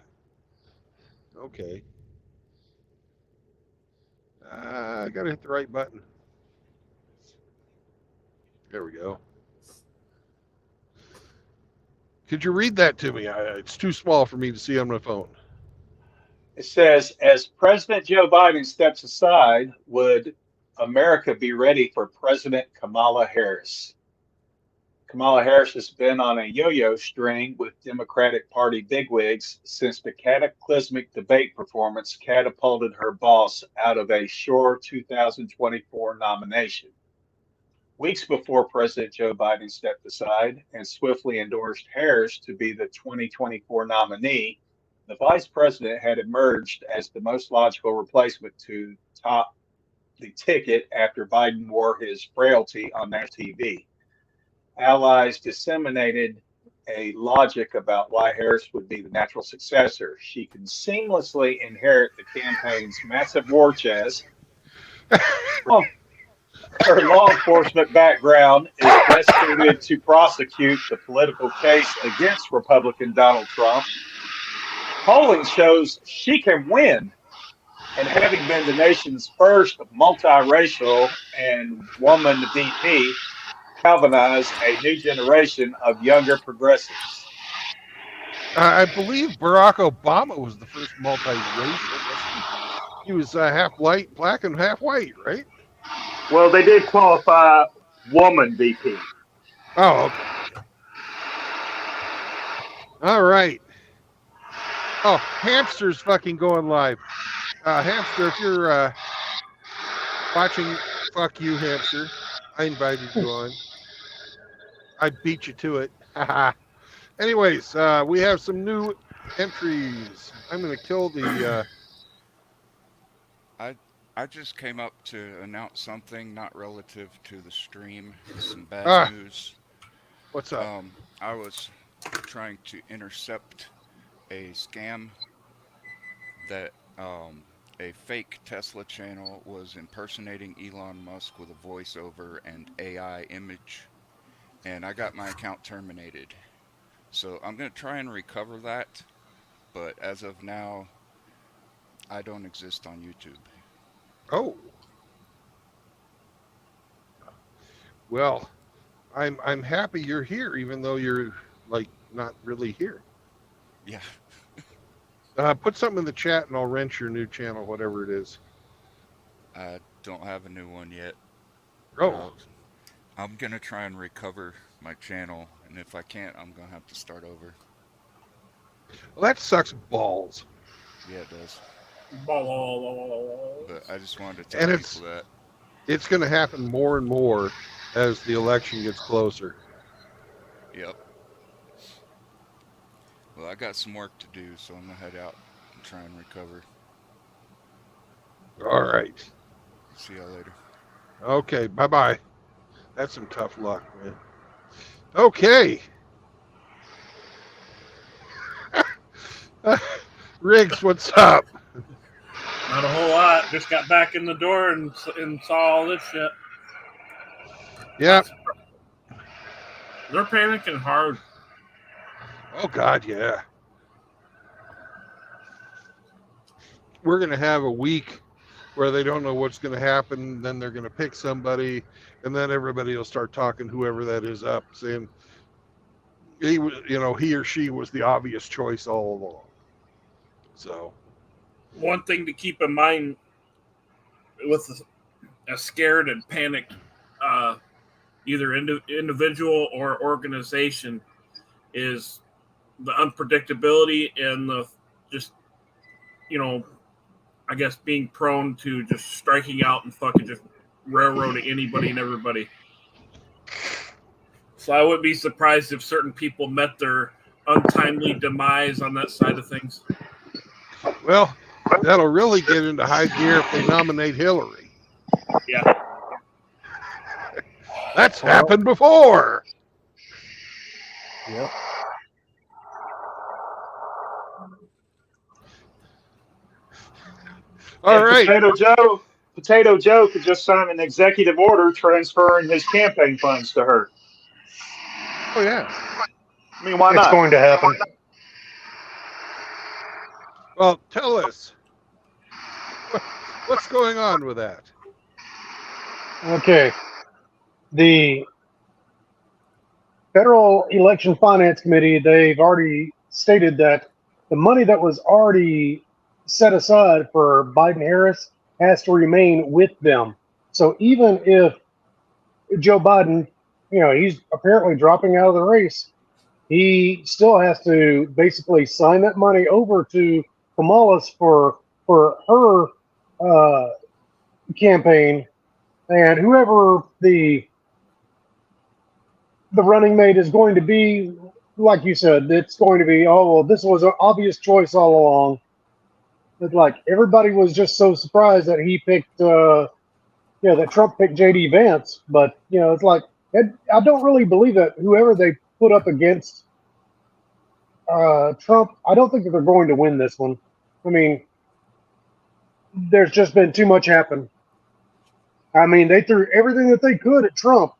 Speaker 1: Okay. I got to hit the right button. There we go. Could you read that to me? It's too small for me to see on my phone.
Speaker 2: It says, as President Joe Biden steps aside, would America be ready for President Kamala Harris? Kamala Harris has been on a yo-yo string with Democratic Party bigwigs since the cataclysmic debate performance catapulted her boss out of a sure 2024 nomination. Weeks before President Joe Biden stepped aside and swiftly endorsed Harris to be the 2024 nominee, the vice president had emerged as the most logical replacement to top the ticket after Biden wore his frailty on national TV. Allies disseminated a logic about why Harris would be the natural successor. She can seamlessly inherit the campaign's massive war chest. Her law enforcement background is best suited to prosecute the political case against Republican Donald Trump. Polling shows she can win, and having been the nation's first multiracial and woman VP, galvanize a new generation of younger progressives.
Speaker 1: I believe Barack Obama was the first multiracial. He was half black and half white, right?
Speaker 2: Well, they did qualify woman VP.
Speaker 1: Oh, okay. All right. Oh, Hamster's fucking going live. Hamster, if you're watching, fuck you, Hamster. I invited you on. I beat you to it. Anyways, we have some new entries. I'm going to kill the...
Speaker 5: I just came up to announce something not relative to the stream. Some bad news.
Speaker 1: What's up?
Speaker 5: I was trying to intercept a scam that a fake Tesla channel was impersonating Elon Musk with a voiceover and AI image, and I got my account terminated. So I'm going to try and recover that, but as of now, I don't exist on YouTube.
Speaker 1: Oh. Well, I'm happy you're here, even though you're like not really here.
Speaker 5: Yeah.
Speaker 1: Put something in the chat and I'll rent your new channel, whatever it is.
Speaker 5: I don't have a new one yet.
Speaker 1: Oh.
Speaker 5: I'm going to try and recover my channel, and if I can't, I'm going to have to start over.
Speaker 1: Well, that sucks balls.
Speaker 5: Yeah, it does.
Speaker 6: Balls.
Speaker 5: But I just wanted to tell people that.
Speaker 1: It's going to happen more and more as the election gets closer.
Speaker 5: Yep. Well, I got some work to do, so I'm going to head out and try and recover.
Speaker 1: All right.
Speaker 5: See y'all later.
Speaker 1: Okay, bye-bye. That's some tough luck, man. Okay. Riggs, what's up?
Speaker 6: Not a whole lot. Just got back in the door and saw all this shit.
Speaker 1: Yep.
Speaker 6: They're panicking hard.
Speaker 1: Oh, God, yeah. We're going to have a week where they don't know what's going to happen. Then they're going to pick somebody, and then everybody will start talking whoever that is up, saying he or she was the obvious choice all along. So,
Speaker 6: one thing to keep in mind with a scared and panicked either individual or organization is the unpredictability and the just, I guess being prone to just striking out and fucking just railroading anybody and everybody. So I wouldn't be surprised if certain people met their untimely demise on that side of things.
Speaker 1: Well, that'll really get into high gear if they nominate Hillary.
Speaker 6: Yeah.
Speaker 1: That's happened before.
Speaker 4: Yep.
Speaker 1: All right.
Speaker 2: Potato Joe could just sign an executive order transferring his campaign funds to her.
Speaker 1: Oh, yeah.
Speaker 2: I mean, why not?
Speaker 3: It's going to happen.
Speaker 1: Well, tell us. What's going on with that?
Speaker 7: Okay. The Federal Election Finance Committee, they've already stated that the money that was already set aside for Biden-Harris has to remain with them. So even if Joe Biden, he's apparently dropping out of the race, he still has to basically sign that money over to Kamala for her campaign, and whoever the running mate is going to be, like you said, it's going to be, oh, well, this was an obvious choice all along. It's like everybody was just so surprised that he picked, that Trump picked J.D. Vance. But, it's like, I don't really believe that whoever they put up against Trump, I don't think that they're going to win this one. I mean, there's just been too much happen. I mean, they threw everything that they could at Trump.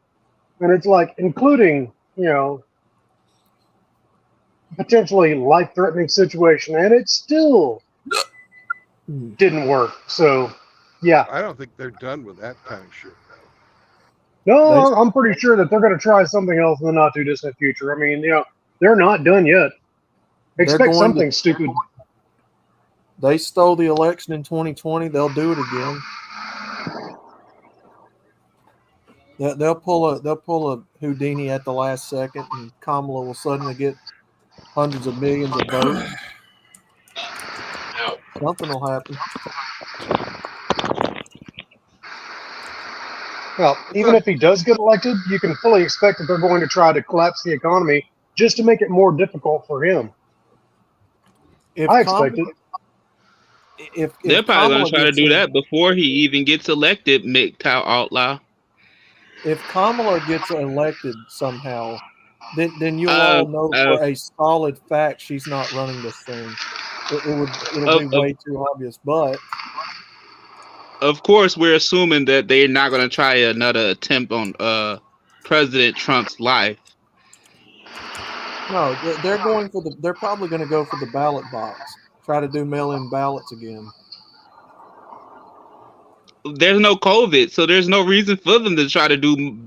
Speaker 7: And it's like, including, potentially life-threatening situation. And it still didn't work. So, yeah.
Speaker 1: I don't think they're done with that kind of shit.
Speaker 7: No, I'm pretty sure that they're going to try something else in the not-too-distant future. I mean, they're not done yet. Expect something stupid.
Speaker 4: They stole the election in 2020. They'll do it again. They'll pull a Houdini at the last second, and Kamala will suddenly get hundreds of millions of votes. Something will happen.
Speaker 7: Well, even if he does get elected, you can fully expect that they're going to try to collapse the economy just to make it more difficult for him. I expect it.
Speaker 4: If
Speaker 8: they're probably going to try to do that before he even gets elected, MGTOW outlaw.
Speaker 4: If Kamala gets elected somehow, then you'll all know for a solid fact she's not running this thing. It'll be way too obvious. But
Speaker 8: of course, we're assuming that they're not going to try another attempt on President Trump's life.
Speaker 4: no, they're probably going to go for the ballot box. Try to do mail-in ballots again.
Speaker 8: There's no COVID, so there's no reason for them to try to do.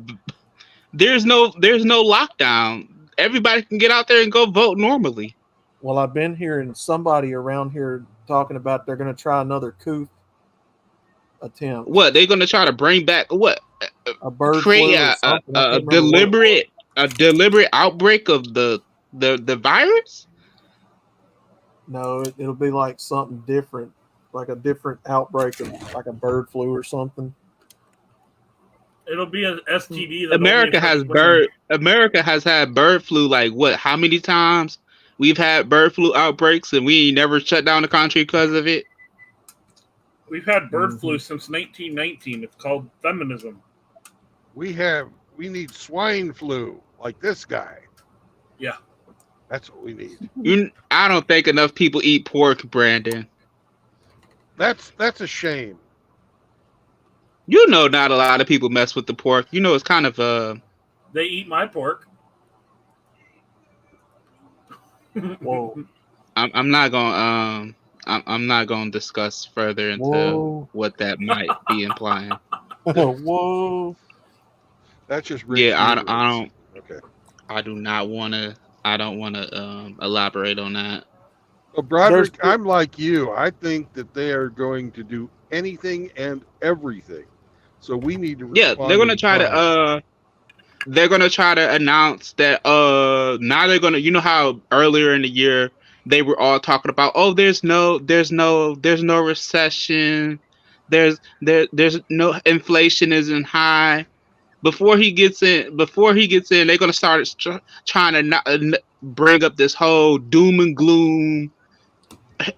Speaker 8: There's no lockdown. Everybody can get out there and go vote normally.
Speaker 4: Well, I've been hearing somebody around here talking about they're going to try another coup attempt.
Speaker 8: What, they're going to try to bring back what?
Speaker 4: A bird
Speaker 8: create
Speaker 4: flu or
Speaker 8: a deliberate outbreak of the virus?
Speaker 4: No, it'll be like something different, like a different outbreak of like a bird flu or something.
Speaker 6: It'll be an STD. That
Speaker 8: America has had bird flu like what? How many times? We've had bird flu outbreaks and we never shut down the country because of it.
Speaker 6: We've had bird flu since 1919. It's called feminism.
Speaker 1: We need swine flu like this guy.
Speaker 6: Yeah.
Speaker 1: That's what we need.
Speaker 8: I don't think enough people eat pork, Brandon.
Speaker 1: That's a shame.
Speaker 8: You know, not a lot of people mess with the pork. You know, it's kind of
Speaker 6: They eat my pork.
Speaker 4: Whoa.
Speaker 8: I'm not going. I'm not going to discuss further into what that might be implying.
Speaker 4: Whoa.
Speaker 1: That's just
Speaker 8: I don't.
Speaker 1: Okay.
Speaker 8: I do not want to. I don't want to elaborate on that.
Speaker 1: Well, Broderick, I'm like you. I think that they are going to do anything and everything. So we need to.
Speaker 8: Yeah, they're going to try to. They're going to try to announce that. Now they're going to. You know how earlier in the year they were all talking about, oh, there's no recession. There's no inflation isn't high. Before he gets in, they're going to start trying to bring up this whole doom and gloom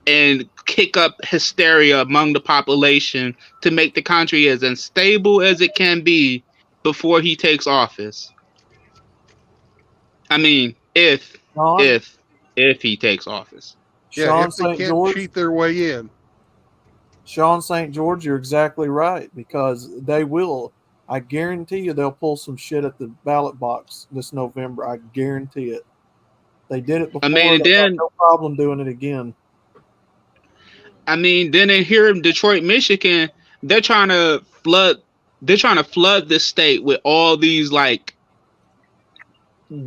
Speaker 8: and kick up hysteria among the population to make the country as unstable as it can be before he takes office. I mean, if he takes office.
Speaker 1: Yeah,
Speaker 4: Sean
Speaker 1: if they
Speaker 4: St.
Speaker 1: can't
Speaker 4: George,
Speaker 1: cheat their way in.
Speaker 4: Sean St. George, you're exactly right, because they will. I guarantee you they'll pull some shit at the ballot box this November. I guarantee it. They did it before.
Speaker 8: I mean,
Speaker 4: they have no problem doing it again.
Speaker 8: I mean, then in here in Detroit, Michigan, they're trying to flood this state with all these like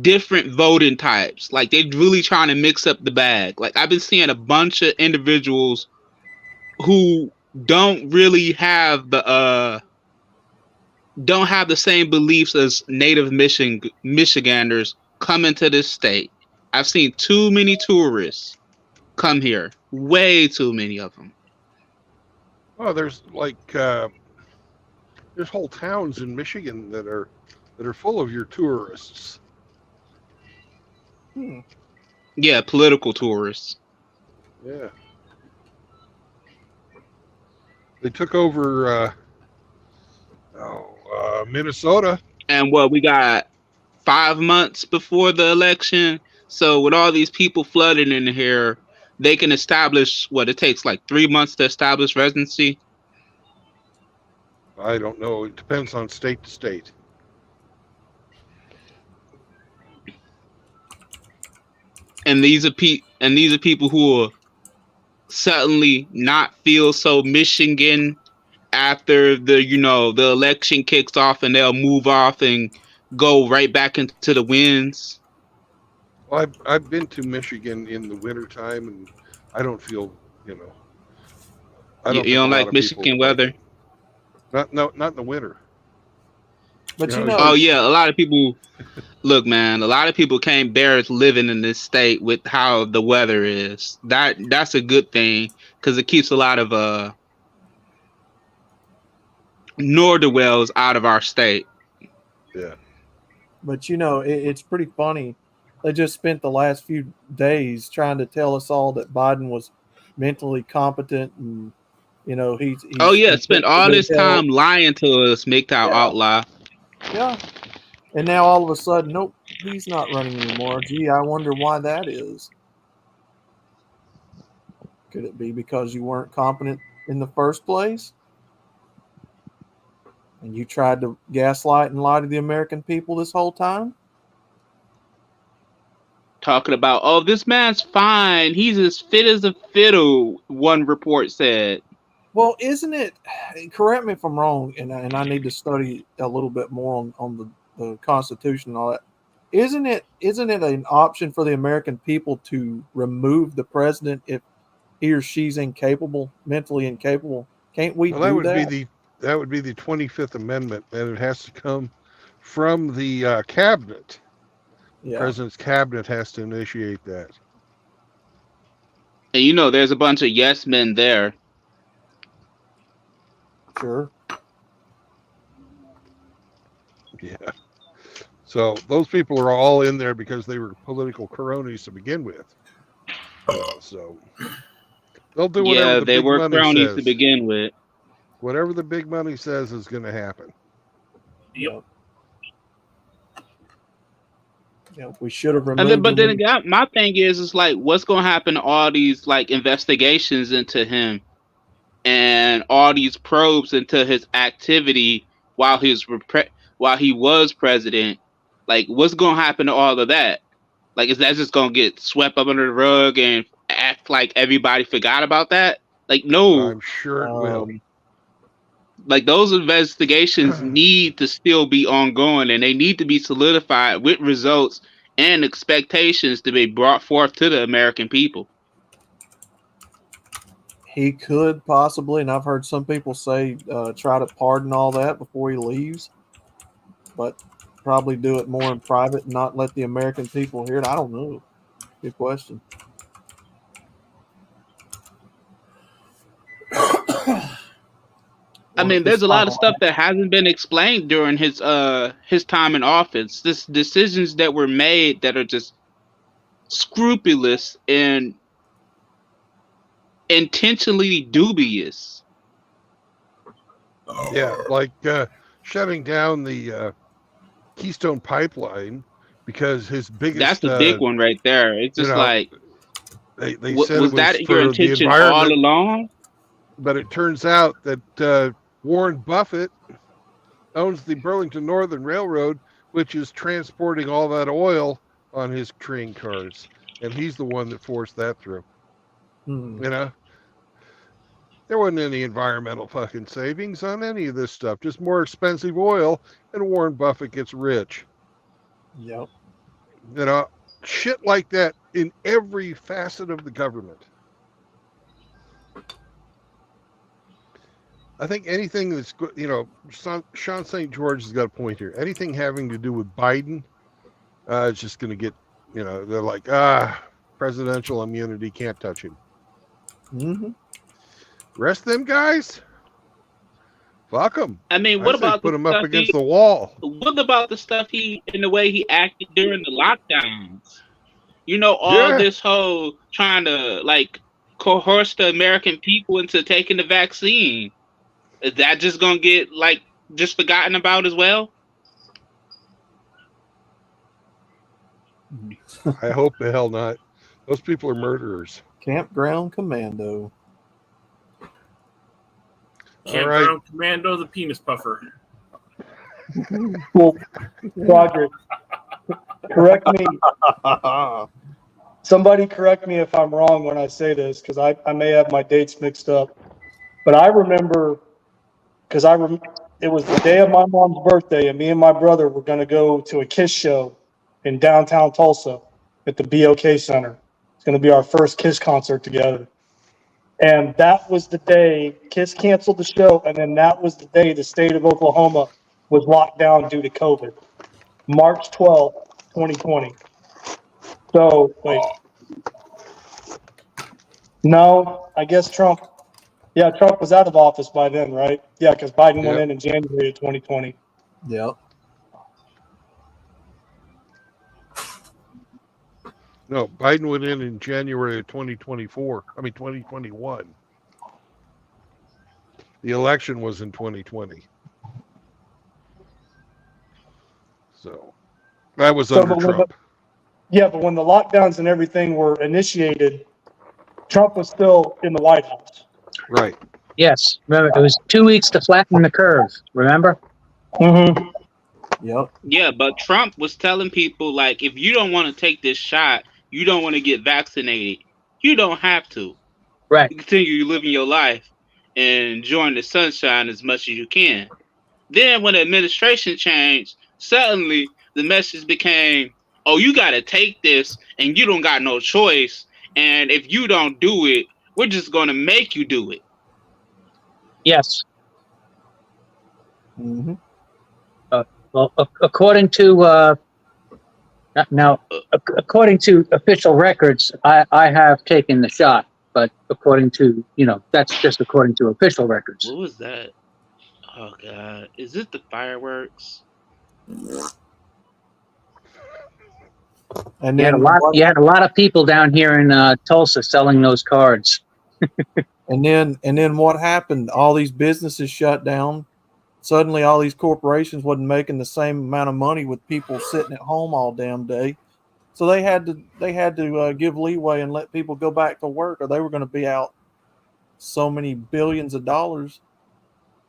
Speaker 8: different voting types. Like they're really trying to mix up the bag. Like I've been seeing a bunch of individuals who don't really have the same beliefs as native Michiganders come into this state. I've seen too many tourists come here. Way too many of them.
Speaker 1: Oh, there's like there's whole towns in Michigan that are full of your tourists.
Speaker 8: Yeah, political tourists.
Speaker 1: Yeah. They took over Minnesota.
Speaker 8: And we got 5 months before the election. So with all these people flooding in here, they can establish it takes like 3 months to establish residency.
Speaker 1: I don't know. It depends on state to state.
Speaker 8: And these are people who will suddenly not feel so Michigan after the election kicks off, and they'll move off and go right back into the winds.
Speaker 1: Well, I've been to Michigan in the wintertime, and I don't feel,
Speaker 8: you don't like Michigan weather?
Speaker 1: Not in the winter.
Speaker 4: But
Speaker 8: oh yeah, a lot of people. Look, man, a lot of people can't bear living in this state with how the weather is. That's a good thing because it keeps a lot of northern wells out of our state.
Speaker 1: Yeah.
Speaker 4: But it's pretty funny. They just spent the last few days trying to tell us all that Biden was mentally competent, and he's
Speaker 8: spent all this time lying to us, MGTOW outlaw.
Speaker 4: Yeah. And now all of a sudden, nope, he's not running anymore. Gee, I wonder why that is. Could it be because you weren't competent in the first place? And you tried to gaslight and lie to the American people this whole time?
Speaker 8: Talking about, oh, this man's fine. He's as fit as a fiddle, one report said.
Speaker 4: Well, isn't it, correct me if I'm wrong, and I need to study a little bit more on the Constitution and all that. Isn't it an option for the American people to remove the president if he or she's incapable, mentally incapable? Can't we do that?
Speaker 1: That would be the 25th Amendment, and it has to come from the cabinet.
Speaker 4: Yeah.
Speaker 1: President's cabinet has to initiate that.
Speaker 8: And you know, there's a bunch of yes men there.
Speaker 4: Sure.
Speaker 1: Yeah. So those people are all in there because they were political cronies to begin with. So they'll do whatever
Speaker 8: Yeah,
Speaker 1: the
Speaker 8: they
Speaker 1: big
Speaker 8: were
Speaker 1: money
Speaker 8: cronies
Speaker 1: says.
Speaker 8: to begin with.
Speaker 1: Whatever the big money says is going to happen.
Speaker 6: Yep.
Speaker 4: Yeah, we should have removed.
Speaker 8: And then, but then again, my thing is like, what's going to happen to all these like investigations into him and all these probes into his activity while he was president? Like, what's going to happen to all of that? Like, is that just going to get swept up under the rug and act like everybody forgot about that? Like, no.
Speaker 1: I'm sure it will.
Speaker 8: Like, those investigations need to still be ongoing, and they need to be solidified with results and expectations to be brought forth to the American people.
Speaker 4: He could possibly, and I've heard some people say, try to pardon all that before he leaves, but probably do it more in private and not let the American people hear it. I don't know. Good question.
Speaker 8: I mean, there's a lot of stuff that hasn't been explained during his time in office. This decisions that were made that are just scrupulous and intentionally dubious.
Speaker 1: Yeah, like shutting down the Keystone Pipeline because his biggest.
Speaker 8: That's the big one right there. It's just like,
Speaker 1: they
Speaker 8: was
Speaker 1: said it was
Speaker 8: that
Speaker 1: for
Speaker 8: your intention
Speaker 1: the environment,
Speaker 8: all along?
Speaker 1: But it turns out that Warren Buffett owns the Burlington Northern Railroad, which is transporting all that oil on his train cars, and he's the one that forced that through. You know, there wasn't any environmental fucking savings on any of this stuff, just more expensive oil, and Warren Buffett gets rich.
Speaker 4: Yep.
Speaker 1: You know, shit like that in every facet of the government. I think anything that's, you know, Sean St. George has got a point here. Anything having to do with Biden, it's just going to get, you know, they're like, presidential immunity, can't touch him.
Speaker 4: Mm-hmm.
Speaker 1: Rest of them guys, fuck them.
Speaker 8: I mean, what about
Speaker 1: put them up against the wall?
Speaker 8: What about the stuff in the way he acted during the lockdowns? You know, all this whole trying to like coerce the American people into taking the vaccine. Is that just gonna get like just forgotten about as well?
Speaker 1: I hope the hell not. Those people are murderers.
Speaker 4: Campground Commando.
Speaker 6: Campground Commando, the penis puffer.
Speaker 3: Well, Roger, correct me. Somebody correct me if I'm wrong when I say this, because I may have my dates mixed up. But I remember, because it was the day of my mom's birthday, and me and my brother were going to go to a KISS show in downtown Tulsa at the BOK Center. It's going to be our first KISS concert together. And that was the day KISS canceled the show, and then that was the day the state of Oklahoma was locked down due to COVID. March 12th, 2020. So, wait. No, I guess Trump was out of office by then, right? Yeah, because Biden went in January of 2020.
Speaker 4: Yep.
Speaker 1: No, Biden went in January of 2021. The election was in 2020. So that was
Speaker 3: So,
Speaker 1: under Trump.
Speaker 3: but when the lockdowns and everything were initiated, Trump was still in the White House.
Speaker 1: Right.
Speaker 9: Yes, remember it was 2 weeks to flatten the curve. Remember?
Speaker 3: Mm-hmm.
Speaker 4: Yep.
Speaker 8: Yeah, but Trump was telling people, like, if you don't want to take this shot, you don't want to get vaccinated, you don't have to.
Speaker 9: Right.
Speaker 8: You continue living your life and enjoying the sunshine as much as you can. Then when the administration changed, suddenly the message became, oh, you got to take this and you don't got no choice. And if you don't do it, we're just going to make you do it.
Speaker 9: Yes.
Speaker 4: Mm-hmm.
Speaker 9: Well, according to according to official records, I have taken the shot, but according to that's just according to official records.
Speaker 8: What was that? Oh God, is it the fireworks?
Speaker 4: And
Speaker 9: You had a lot of people down here in Tulsa selling those cards.
Speaker 4: And then what happened? All these businesses shut down. Suddenly, all these corporations wasn't making the same amount of money with people sitting at home all damn day. So they had to give leeway and let people go back to work, or they were going to be out so many billions of dollars.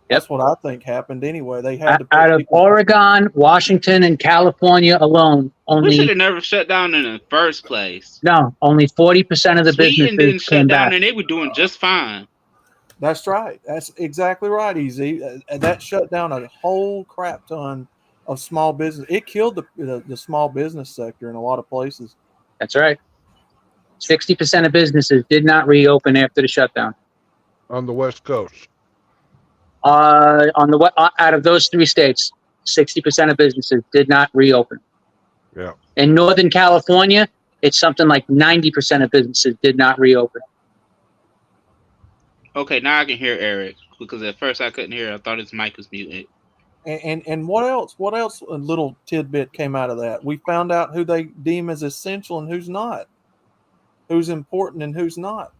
Speaker 4: That's what I think happened anyway. They had to
Speaker 9: out of Oregon, Washington, and California alone.
Speaker 8: We should have never shut down in the first place.
Speaker 9: No, only 40% of the
Speaker 8: Sweden didn't
Speaker 9: businesses
Speaker 8: shut
Speaker 9: came
Speaker 8: down,
Speaker 9: back.
Speaker 8: and they were doing just fine.
Speaker 4: That's right. That's exactly right, Easy. That shut down a whole crap ton of small business. It killed the small business sector in a lot of places.
Speaker 9: That's right. 60% of businesses did not reopen after the shutdown.
Speaker 1: On the West Coast.
Speaker 9: Out of those 3 states, 60% of businesses did not reopen.
Speaker 1: Yeah.
Speaker 9: In Northern California, it's something like 90% of businesses did not reopen.
Speaker 8: Okay, now I can hear Eric, because at first I couldn't hear. I thought his mic was muted.
Speaker 4: And what else? What else? A little tidbit came out of that. We found out who they deem as essential and who's not, who's important and who's not.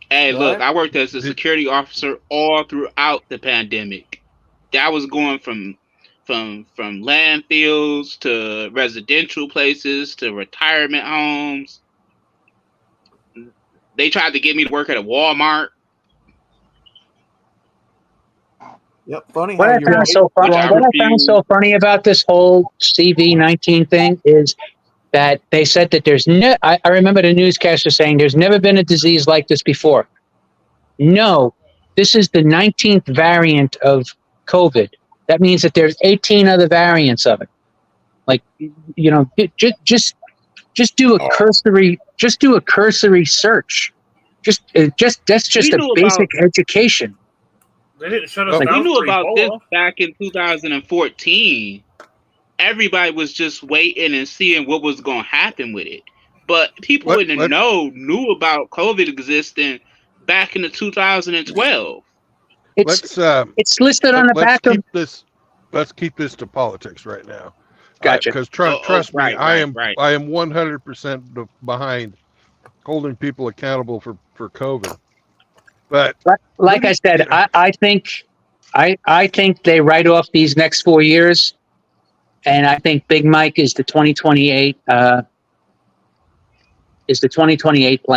Speaker 8: Hey,
Speaker 4: Right?
Speaker 8: look, I worked as a security officer all throughout the pandemic. That was going from landfills to residential places to retirement homes. They tried to get me to work at a Walmart.
Speaker 4: Yep, funny
Speaker 9: What
Speaker 4: how
Speaker 9: I found so funny about this whole CV-19 thing is that they said that there's I remember the newscaster saying there's never been a disease like this before. No, this is the 19th variant of COVID. That means that there's 18 other variants of it. Like, just do a cursory search. That's just a basic education.
Speaker 6: They didn't shut us down.
Speaker 8: We knew
Speaker 6: for
Speaker 8: about
Speaker 6: Ebola.
Speaker 8: this back in 2014. Everybody was just waiting and seeing what was going to happen with it. But people in the know knew about COVID existing back in the 2012.
Speaker 9: It's listed on the back of
Speaker 1: this. Let's keep this to politics right now.
Speaker 9: Gotcha.
Speaker 1: Because trust me, I am 100% behind holding people accountable for COVID. But
Speaker 9: like I said, I think they write off these next 4 years, and I think Big Mike is the 2028 plan.
Speaker 8: What's the 2028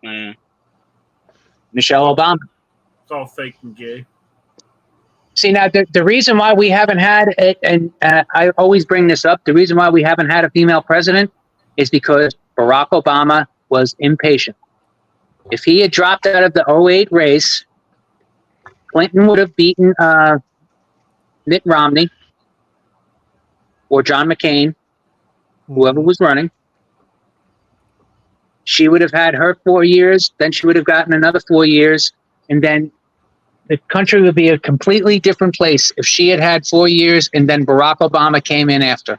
Speaker 8: plan?
Speaker 9: Michelle Obama.
Speaker 6: It's all fake and gay.
Speaker 9: See, now the reason why we haven't had it, and I always bring this up, the reason why we haven't had a female president is because Barack Obama was impatient. If he had dropped out of the 2008 race, Clinton would have beaten Mitt Romney or John McCain, whoever was running. She would have had her 4 years, then she would have gotten another 4 years, and then the country would be a completely different place if she had had 4 years and then Barack Obama came in after.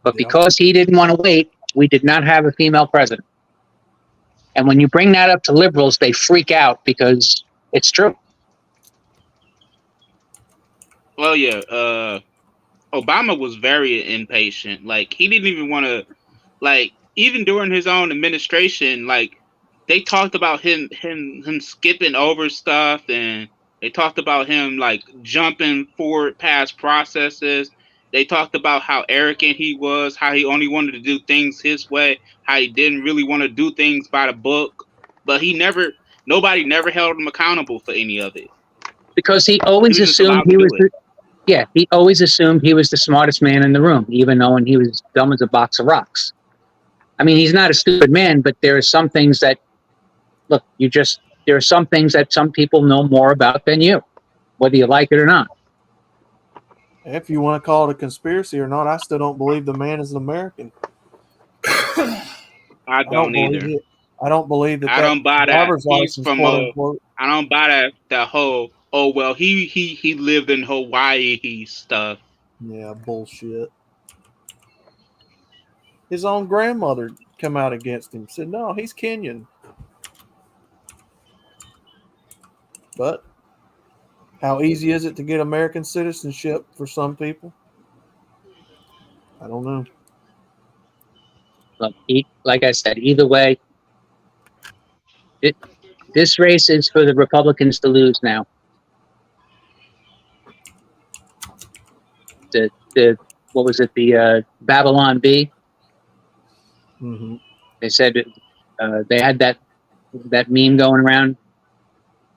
Speaker 9: But because he didn't want to wait, we did not have a female president. And when you bring that up to liberals, they freak out because it's true.
Speaker 8: Well, yeah, Obama was very impatient. Like, he didn't even want to, like, even during his own administration, like, they talked about him skipping over stuff, and they talked about him like jumping forward past processes. They talked about how arrogant he was, how he only wanted to do things his way, how he didn't really want to do things by the book. But nobody never held him accountable for any of it.
Speaker 9: Because he always assumed he was he always assumed he was the smartest man in the room, even knowing he was dumb as a box of rocks. I mean, he's not a stupid man, but there are some things that, look, there are some things that some people know more about than you, whether you like it or not.
Speaker 4: If you want to call it a conspiracy or not, I still don't believe the man is an American.
Speaker 8: I don't either.
Speaker 4: I don't believe that.
Speaker 8: I don't buy that.
Speaker 4: He's from
Speaker 8: I don't buy that whole, oh well, he lived in Hawaii stuff.
Speaker 4: Yeah, bullshit. His own grandmother come out against him. Said no, he's Kenyan. But how easy is it to get American citizenship for some people? I don't know.
Speaker 9: Look, like I said, either way, this race is for the Republicans to lose now. What was it? The Babylon Bee.
Speaker 4: Mm-hmm.
Speaker 9: They said they had that meme going around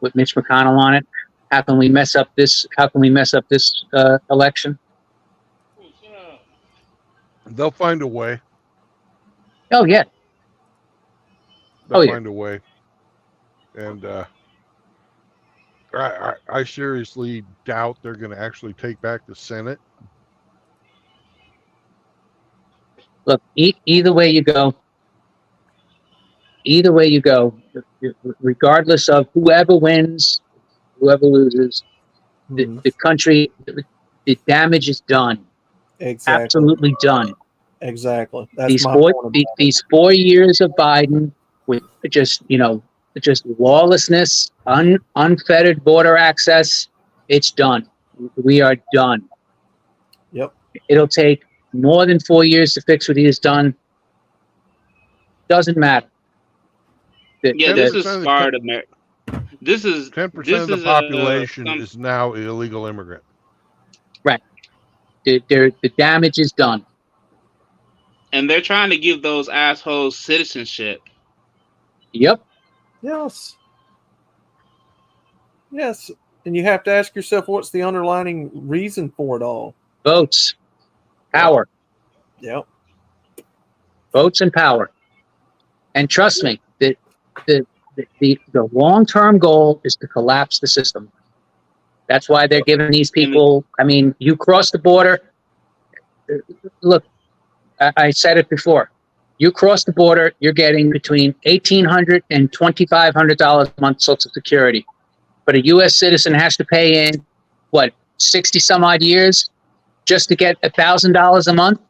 Speaker 9: with Mitch McConnell on it. How can we mess up this? How can we mess up this election?
Speaker 1: They'll find a way.
Speaker 9: Oh yeah.
Speaker 1: They'll find a way. And I seriously doubt they're going to actually take back the Senate.
Speaker 9: Look, either way you go, regardless of whoever wins, whoever loses, the country, the damage is done.
Speaker 4: Exactly.
Speaker 9: Absolutely done.
Speaker 4: Exactly. That's
Speaker 9: these 4 years of Biden with just lawlessness, unfettered border access, it's done. We are done.
Speaker 4: Yep.
Speaker 9: It'll take more than 4 years to fix what he has done. Doesn't matter.
Speaker 8: This is smart America. This is
Speaker 1: 10% of the population is now illegal immigrant.
Speaker 9: Right. The damage is done.
Speaker 8: And they're trying to give those assholes citizenship.
Speaker 9: Yep.
Speaker 4: Yes. Yes. And you have to ask yourself, what's the underlying reason for it all?
Speaker 9: Votes. Power.
Speaker 4: Yep.
Speaker 9: Votes and power. And trust me, the long-term goal is to collapse the system. That's why they're giving these people, I mean, you cross the border. Look, I said it before. You cross the border, you're getting between $1,800 and $2,500 a month Social Security. But a U.S. citizen has to pay in, 60 some odd years just to get $1,000 a month?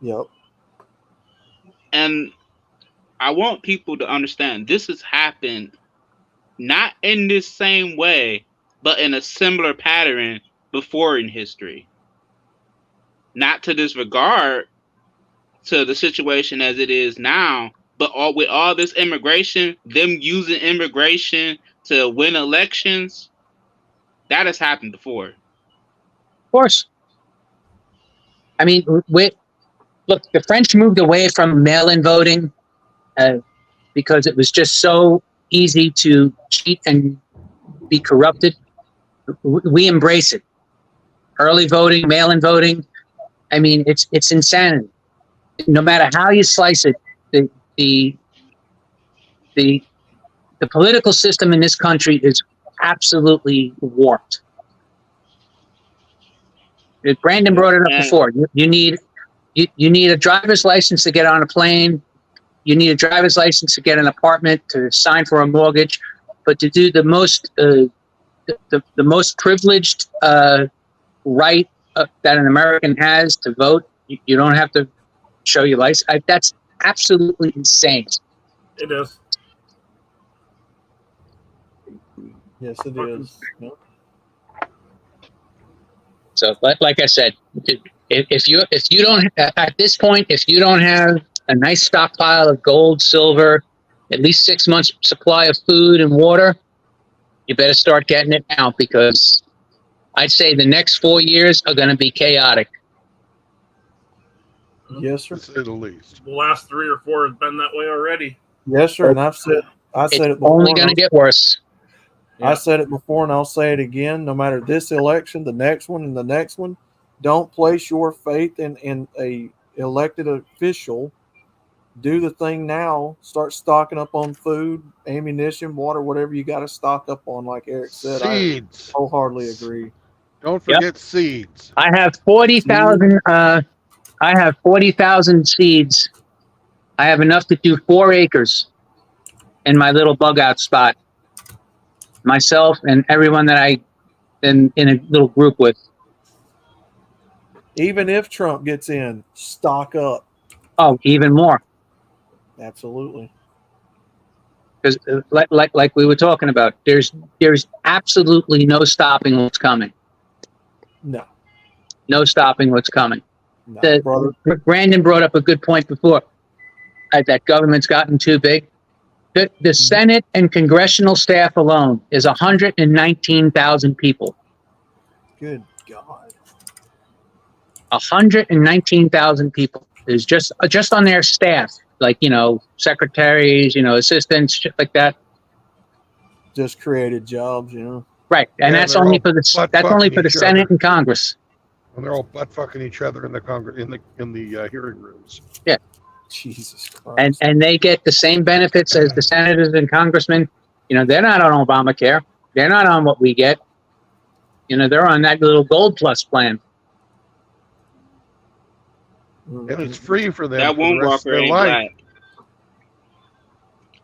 Speaker 4: Yep.
Speaker 8: And I want people to understand this has happened not in this same way, but in a similar pattern before in history. Not to disregard to the situation as it is now, but with all this immigration, them using immigration to win elections, that has happened before.
Speaker 9: Of course. I mean, look, the French moved away from mail-in voting because it was just so easy to cheat and be corrupted. We embrace it. Early voting, mail-in voting. I mean, it's insanity. No matter how you slice it, the political system in this country is absolutely warped. Brandon brought it up before. You need a driver's license to get on a plane. You need a driver's license to get an apartment, to sign for a mortgage. But to do the most privileged right that an American has to vote, you don't have to show your license. That's absolutely insane.
Speaker 6: It is.
Speaker 4: Yes, it is. Yep.
Speaker 9: So, like I said, if you don't at this point, if you don't have a nice stockpile of gold, silver, at least 6 months supply of food and water, you better start getting it now, because I'd say the next 4 years are going to be chaotic.
Speaker 4: Yes, sir.
Speaker 1: To say the least.
Speaker 6: The last 3 or 4 has been that way already.
Speaker 4: Yes, sir. And I said
Speaker 9: It's
Speaker 4: it before.
Speaker 9: only going to get worse.
Speaker 4: I said it before, and I'll say it again. No matter this election, the next one, and the next one, don't place your faith in a elected official. Do the thing now. Start stocking up on food, ammunition, water, whatever you got to stock up on. Like Eric said,
Speaker 1: Seeds.
Speaker 4: I wholeheartedly agree.
Speaker 1: Don't forget seeds.
Speaker 9: I have 40,000. I have 40,000 seeds. I have enough to do 4 acres in my little bug out spot. Myself and everyone that I in a little group with.
Speaker 4: Even if Trump gets in, stock up.
Speaker 9: Oh, even more.
Speaker 4: Absolutely.
Speaker 9: Because like we were talking about, there's absolutely no stopping what's coming. No stopping what's coming.
Speaker 4: No, brother.
Speaker 9: Brandon brought up a good point before, that government's gotten too big. The Senate and congressional staff alone is 119,000 people.
Speaker 4: Good God.
Speaker 9: 119,000 people is just on their staff, like, secretaries, assistants, shit like that.
Speaker 4: Just created jobs,
Speaker 9: Right, and
Speaker 1: Yeah,
Speaker 9: that's
Speaker 1: they're
Speaker 9: only
Speaker 1: all
Speaker 9: for the
Speaker 1: butt-fucking each
Speaker 9: Senate
Speaker 1: other.
Speaker 9: and Congress.
Speaker 1: And they're all butt fucking each other in the hearing rooms.
Speaker 9: Yeah.
Speaker 4: Jesus Christ.
Speaker 9: And they get the same benefits as the senators and congressmen. They're not on Obamacare. They're not on what we get. They're on that little Gold Plus plan.
Speaker 1: And it's free for them
Speaker 8: That
Speaker 1: for the
Speaker 8: one
Speaker 1: rest of
Speaker 8: Walker
Speaker 1: their
Speaker 8: ain't
Speaker 1: life.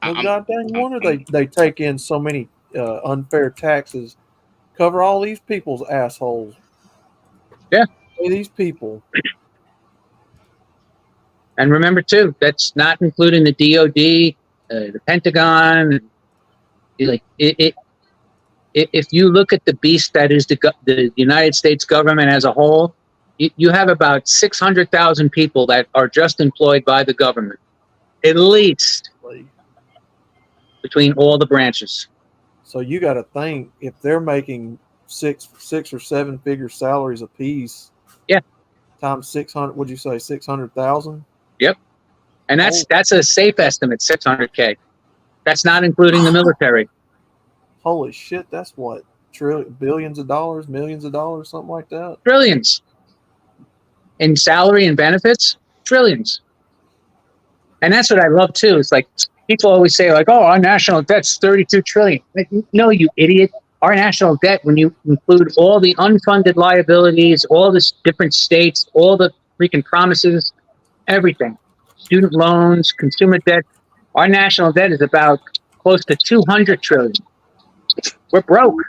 Speaker 8: black.
Speaker 4: No goddamn wonder they take in so many unfair taxes. Cover all these people's assholes.
Speaker 9: Yeah.
Speaker 4: Pay these people.
Speaker 9: And remember, too, that's not including the DOD, the Pentagon. If you look at the beast that is the United States government as a whole, you have about 600,000 people that are just employed by the government, at least, between all the branches.
Speaker 4: So you got to think, if they're making six or seven figure salaries apiece.
Speaker 9: Yeah.
Speaker 4: Times 600. Would you say 600,000?
Speaker 9: Yep. And that's a safe estimate, 600K. That's not including the military.
Speaker 4: Holy shit! That's what, billions of dollars, millions of dollars, something like that.
Speaker 9: Trillions. In salary and benefits, trillions. And that's what I love too. It's like people always say, like, "Oh, our national debt's 32 trillion." Like, no, you idiot. Our national debt, when you include all the unfunded liabilities, all the different states, all the freaking promises, everything, student loans, consumer debt, our national debt is about close to 200 trillion. We're broke.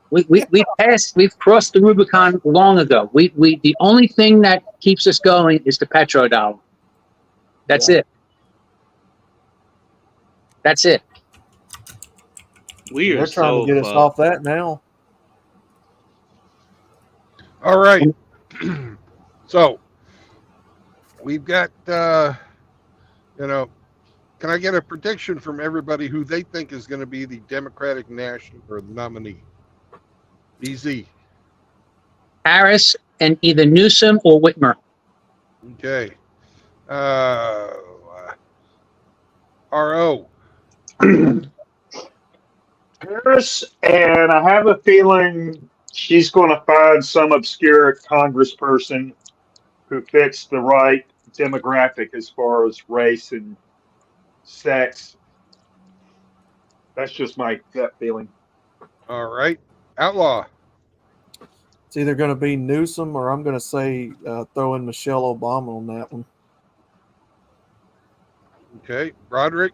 Speaker 9: We've crossed the Rubicon long ago. The only thing that keeps us going is the petrodollar. That's it. That's it.
Speaker 8: We are
Speaker 4: They're trying to get us off that now.
Speaker 1: All right. So we've got, can I get a prediction from everybody who they think is going to be the Democratic National or the nominee? BZ.
Speaker 9: Harris and either Newsom or Whitmer.
Speaker 1: Okay. RO.
Speaker 2: Harris, and I have a feeling she's going to find some obscure congressperson who fits the right demographic as far as race and sex. That's just my gut feeling.
Speaker 1: All right. Outlaw.
Speaker 4: It's either going to be Newsom or I'm going to say throw in Michelle Obama on that one.
Speaker 1: Okay. Broderick.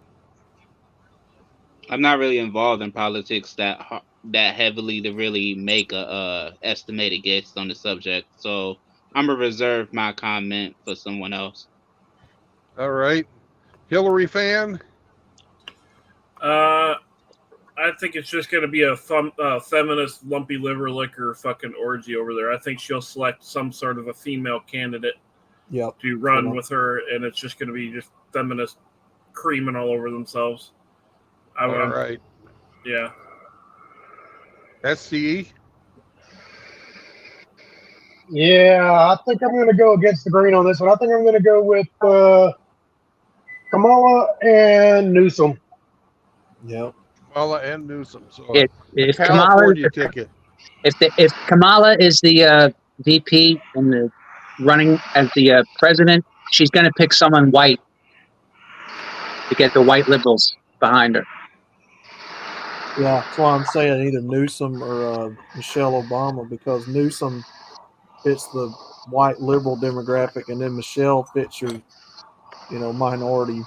Speaker 8: I'm not really involved in politics that heavily to really make a estimated guess on the subject, so I'm gonna reserve my comment for someone else.
Speaker 1: All right. Hillary fan.
Speaker 6: I think it's just going to be a feminist lumpy liver liquor fucking orgy over there. I think she'll select some sort of a female candidate
Speaker 4: Yep.
Speaker 6: to run with her, and it's just going to be just feminists creaming all over themselves.
Speaker 1: All right.
Speaker 6: Yeah.
Speaker 1: SCE?
Speaker 7: Yeah, I think I'm going to go against the grain on this one. I think I'm going to go with Kamala and Newsom.
Speaker 4: Yep.
Speaker 1: Kamala and Newsom. So
Speaker 9: If
Speaker 1: California ticket.
Speaker 9: If Kamala is the VP and the running as the president, she's going to pick someone white to get the white liberals behind her.
Speaker 4: Yeah, that's why I'm saying either Newsom or Michelle Obama, because Newsom fits the white liberal demographic, and then Michelle fits your, minority.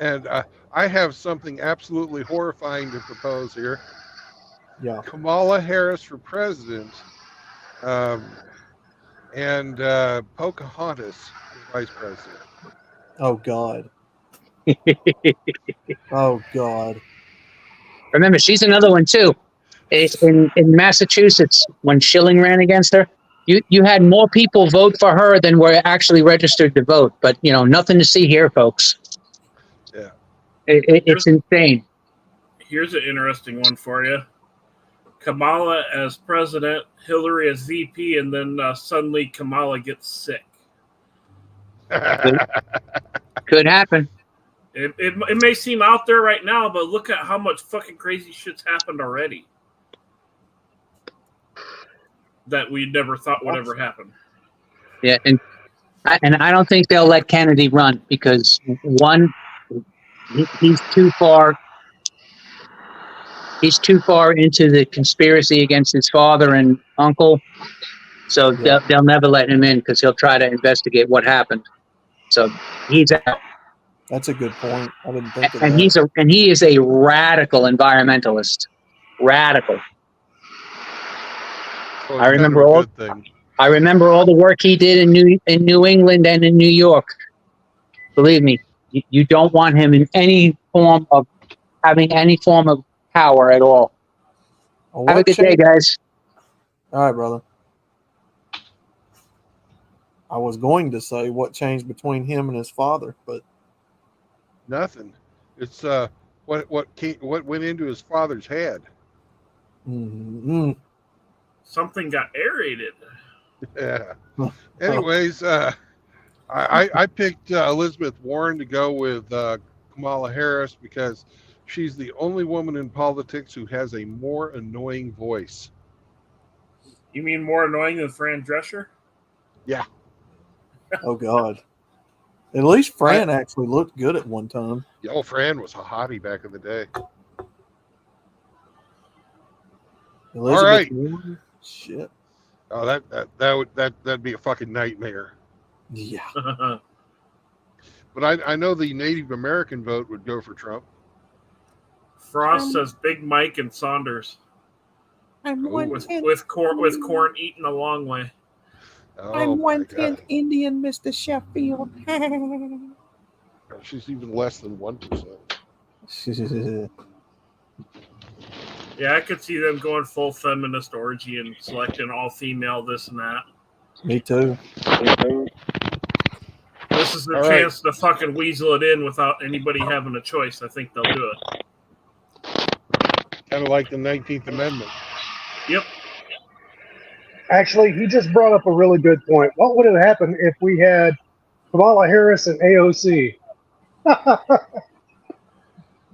Speaker 1: And I have something absolutely horrifying to propose here.
Speaker 4: Yeah.
Speaker 1: Kamala Harris for president, and Pocahontas for vice president.
Speaker 4: Oh God. Oh God.
Speaker 9: Remember, she's another one too. In Massachusetts, when Schilling ran against her, you had more people vote for her than were actually registered to vote. But nothing to see here, folks.
Speaker 1: Yeah,
Speaker 9: it's insane.
Speaker 6: Here's an interesting one for you: Kamala as president, Hillary as VP, and then suddenly Kamala gets sick.
Speaker 9: Could happen.
Speaker 6: It may seem out there right now, but look at how much fucking crazy shit's happened already that we never thought would ever happen.
Speaker 9: Yeah, and I don't think they'll let Kennedy run because one, he's too far. He's too far into the conspiracy against his father and uncle, so they'll never let him in because he'll try to investigate what happened. So he's out.
Speaker 4: That's a good point. I didn't think of
Speaker 9: And
Speaker 4: that.
Speaker 9: he is a radical environmentalist. Radical.
Speaker 1: So
Speaker 9: I remember all the work he did in New England and in New York. Believe me, you don't want him in any form of having any form of power at all.
Speaker 4: Well,
Speaker 9: have a good day, guys.
Speaker 4: All right, brother. I was going to say what changed between him and his father, but
Speaker 1: nothing. It's what went into his father's head.
Speaker 4: Mm-hmm.
Speaker 6: Something got aerated.
Speaker 1: Yeah. Anyways, I picked Elizabeth Warren to go with Kamala Harris because she's the only woman in politics who has a more annoying voice.
Speaker 6: You mean more annoying than Fran Drescher?
Speaker 1: Yeah.
Speaker 4: Oh God. At least Fran actually looked good at one time.
Speaker 1: Oh, Fran was a hottie back in the day.
Speaker 4: Elizabeth
Speaker 1: all right.
Speaker 4: Warren? Shit.
Speaker 1: Oh, that'd be a fucking nightmare.
Speaker 4: Yeah.
Speaker 1: But I know the Native American vote would go for Trump.
Speaker 6: Frost says Big Mike and Saunders. With corn eaten a long way.
Speaker 1: Oh,
Speaker 10: I'm 1/10 Indian, Mr. Sheffield.
Speaker 1: She's even less than 1%.
Speaker 6: Yeah, I could see them going full feminist orgy and selecting all female this and that.
Speaker 4: Me too.
Speaker 6: This is their chance to fucking weasel it in without anybody having a choice. I think they'll do it.
Speaker 1: Kind of like the 19th Amendment.
Speaker 6: Yep.
Speaker 7: Actually, he just brought up a really good point. What would have happened if we had Kamala Harris and AOC?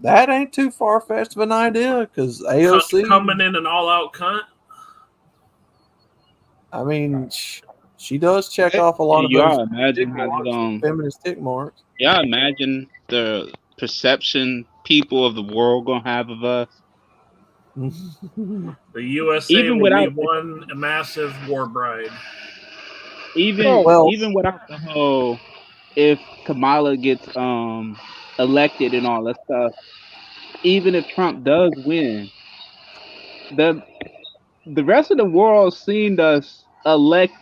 Speaker 4: That ain't too far-fetched of an idea because AOC
Speaker 6: coming in an all-out cunt.
Speaker 4: I mean, she does check off a lot of those feminist tick marks.
Speaker 8: Yeah, imagine the perception people of the world gonna have of us.
Speaker 6: The USA will be one massive war bride.
Speaker 8: Even without the whole, if Kamala gets elected and all that stuff, even if Trump does win, the rest of the world seen us elect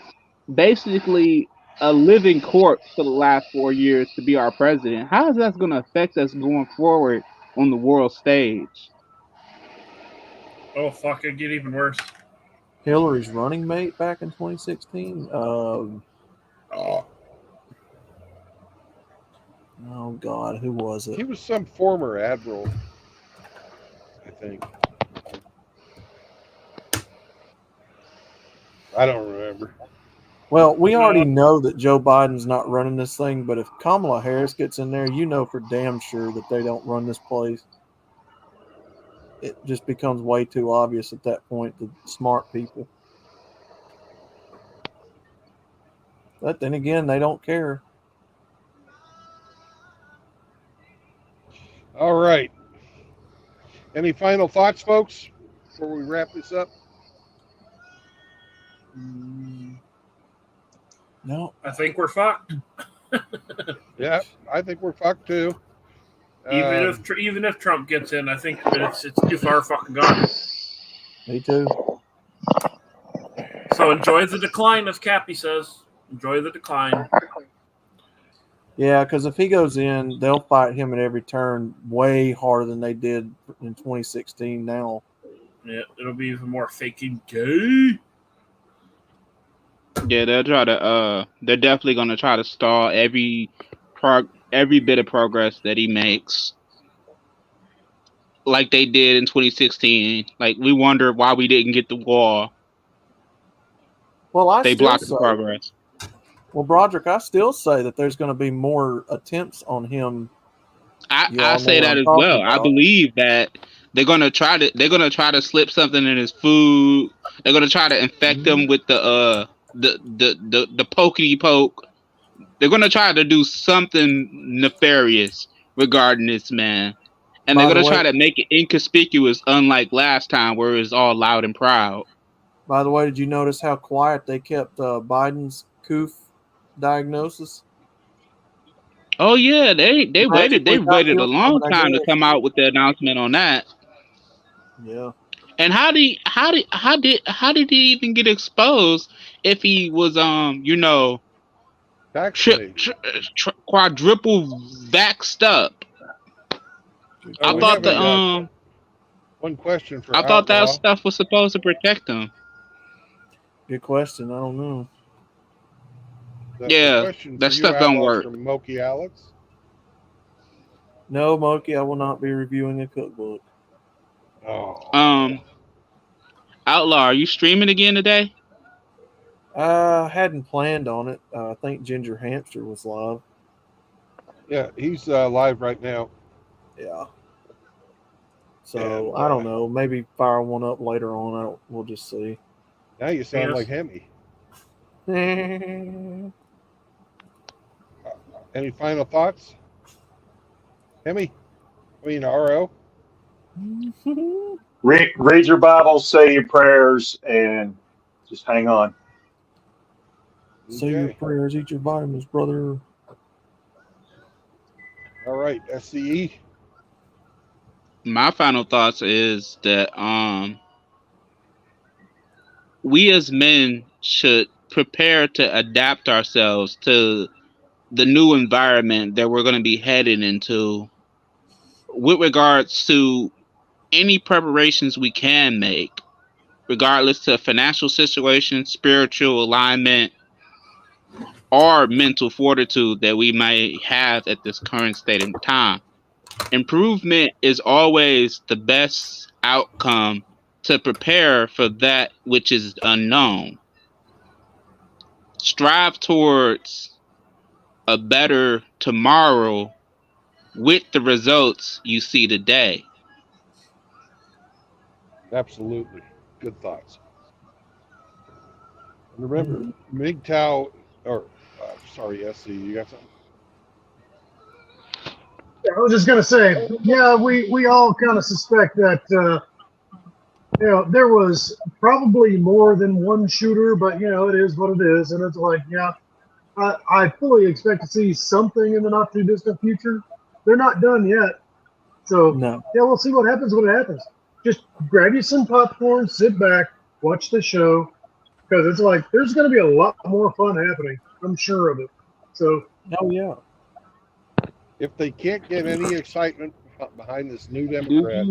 Speaker 8: basically a living corpse for the last 4 years to be our president. How is that going to affect us going forward on the world stage?
Speaker 6: Oh, fuck, it'd get even worse.
Speaker 4: Hillary's running mate back in 2016. Oh God, who was it?
Speaker 1: He was some former admiral, I think. I don't remember.
Speaker 4: Well, we already know that Joe Biden's not running this thing, but if Kamala Harris gets in there, you know for damn sure that they don't run this place. It just becomes way too obvious at that point to smart people. But then again, they don't care.
Speaker 1: All right. Any final thoughts, folks, before we wrap this up?
Speaker 4: No.
Speaker 6: I think we're fucked.
Speaker 1: Yeah, I think we're fucked too.
Speaker 6: Even if Trump gets in, I think that it's too far fucking gone.
Speaker 4: Me too.
Speaker 6: So enjoy the decline, as Cappy says. Enjoy the decline.
Speaker 4: Yeah, because if he goes in, they'll fight him at every turn way harder than they did in 2016 now.
Speaker 6: Yeah, it'll be even more faking gay.
Speaker 8: Yeah, they'll try to. They're definitely gonna try to stall every bit of progress that he makes, like they did in 2016. Like we wonder why we didn't get the wall.
Speaker 4: Well,
Speaker 8: They blocked the progress.
Speaker 4: Well, Broderick, I still say that there's going to be more attempts on him.
Speaker 8: I say that as well. I believe that they're gonna try to slip something in his food. They're gonna try to infect him with the pokey poke. They're gonna try to do something nefarious regarding this man, and they're gonna try to make it inconspicuous, unlike last time where it was all loud and proud.
Speaker 4: By the way, did you notice how quiet they kept Biden's COOF diagnosis?
Speaker 8: Oh yeah, they waited a long time to come out with the announcement on that.
Speaker 4: Yeah.
Speaker 8: And how did he even get exposed if he was quadruple vaxxed up? I thought
Speaker 1: one question for
Speaker 8: I thought that stuff was supposed to protect him.
Speaker 4: Good question. I don't know.
Speaker 8: That stuff don't work.
Speaker 1: From Moki Alex?
Speaker 4: No, Moki, I will not be reviewing a cookbook.
Speaker 1: Oh.
Speaker 8: Outlaw, are you streaming again today?
Speaker 4: Hadn't planned on it. I think Ginger Hamster was live.
Speaker 1: Yeah, he's live right now.
Speaker 4: Yeah. So I don't know. Maybe fire one up later on. We'll just see.
Speaker 1: Now you sound like Hemi. Any final thoughts? Hemi? I mean, RO?
Speaker 2: Read your Bible, say your prayers, and just hang on.
Speaker 4: Say your prayers, eat your vitamins, brother.
Speaker 1: All right, SCE.
Speaker 8: My final thoughts is that we as men should prepare to adapt ourselves to the new environment that we're going to be heading into with regards to any preparations we can make, regardless to financial situation, spiritual alignment, or mental fortitude that we may have at this current state in time. Improvement is always the best outcome to prepare for that which is unknown. Strive towards a better tomorrow with the results you see today.
Speaker 1: Absolutely. Good thoughts. And remember, MGTOW, SC, you got something?
Speaker 7: I was just going to say, yeah, we all kind of suspect that, there was probably more than one shooter, but, it is what it is. And it's like, I fully expect to see something in the not too distant future. They're not done yet. So, we'll see what happens when it happens. Just grab you some popcorn, sit back, watch the show, because it's like there's going to be a lot more fun happening. I'm sure of it. So,
Speaker 4: yeah.
Speaker 1: If they can't get any excitement behind this new Democrat,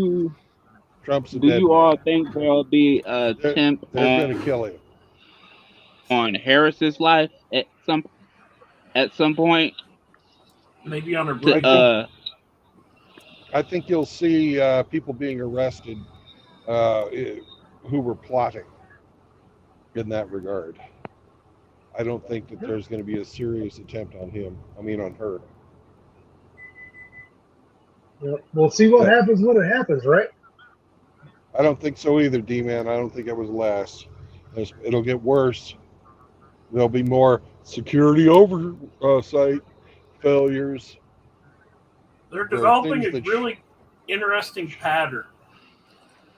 Speaker 1: Trump's a
Speaker 8: Do
Speaker 1: dead
Speaker 8: you
Speaker 1: man.
Speaker 8: all think there'll be an attempt
Speaker 1: They're going to kill him
Speaker 8: on Harris's life at some? at some point.
Speaker 6: Maybe on her
Speaker 8: To,
Speaker 6: break.
Speaker 1: I think you'll see people being arrested who were plotting in that regard. I don't think that there's going to be a serious attempt on him. I mean, on her.
Speaker 7: We'll see what happens when it happens, right?
Speaker 1: I don't think so either, D-Man. I don't think it was last. It'll get worse. There'll be more security oversight failures.
Speaker 6: They're developing a
Speaker 1: things that
Speaker 6: really interesting pattern.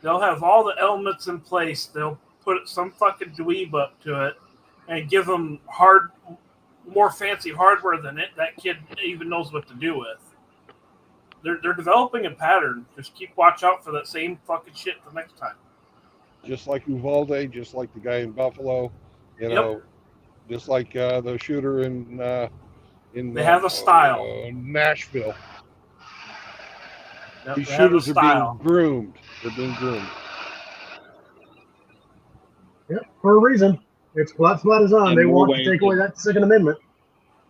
Speaker 6: They'll have all the elements in place. They'll put some fucking dweeb up to it and give them more fancy hardware than that kid even knows what to do with. They're developing a pattern. Just keep watch out for that same fucking shit the next time.
Speaker 1: Just like Uvalde, just like the guy in Buffalo, you know, just like the shooter in
Speaker 6: they have a style.
Speaker 1: Nashville.
Speaker 6: Yep,
Speaker 1: These
Speaker 6: they have a
Speaker 1: shooters are
Speaker 6: style.
Speaker 1: being groomed. They're being groomed.
Speaker 7: Yep, for a reason. That's by design.
Speaker 8: And
Speaker 7: They
Speaker 8: more
Speaker 7: want to
Speaker 8: ways
Speaker 7: take
Speaker 8: to-
Speaker 7: away that Second Amendment.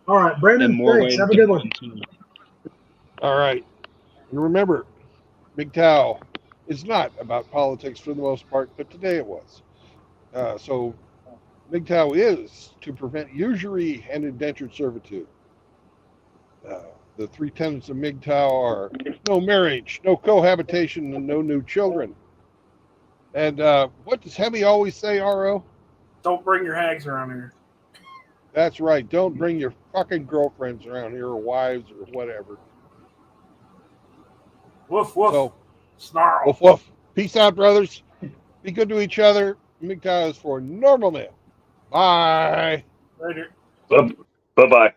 Speaker 7: All right,
Speaker 8: And
Speaker 7: Brandon,
Speaker 8: more
Speaker 7: thanks.
Speaker 8: ways
Speaker 7: Have a
Speaker 8: to
Speaker 7: good one.
Speaker 8: continue.
Speaker 1: All right. And remember, MGTOW is not about politics for the most part, but today it was. So MGTOW is to prevent usury and indentured servitude. The three tenets of MGTOW are no marriage, no cohabitation, and no new children. And what does Hemi always say, RO?
Speaker 6: Don't bring your hags around here.
Speaker 1: That's right. Don't bring your fucking girlfriends around here or wives or whatever.
Speaker 6: Woof, woof.
Speaker 1: So,
Speaker 6: Snarl.
Speaker 1: woof, woof. Peace out, brothers. Be good to each other. MGTOW is for normal men. Bye.
Speaker 6: Later.
Speaker 2: Bye-bye.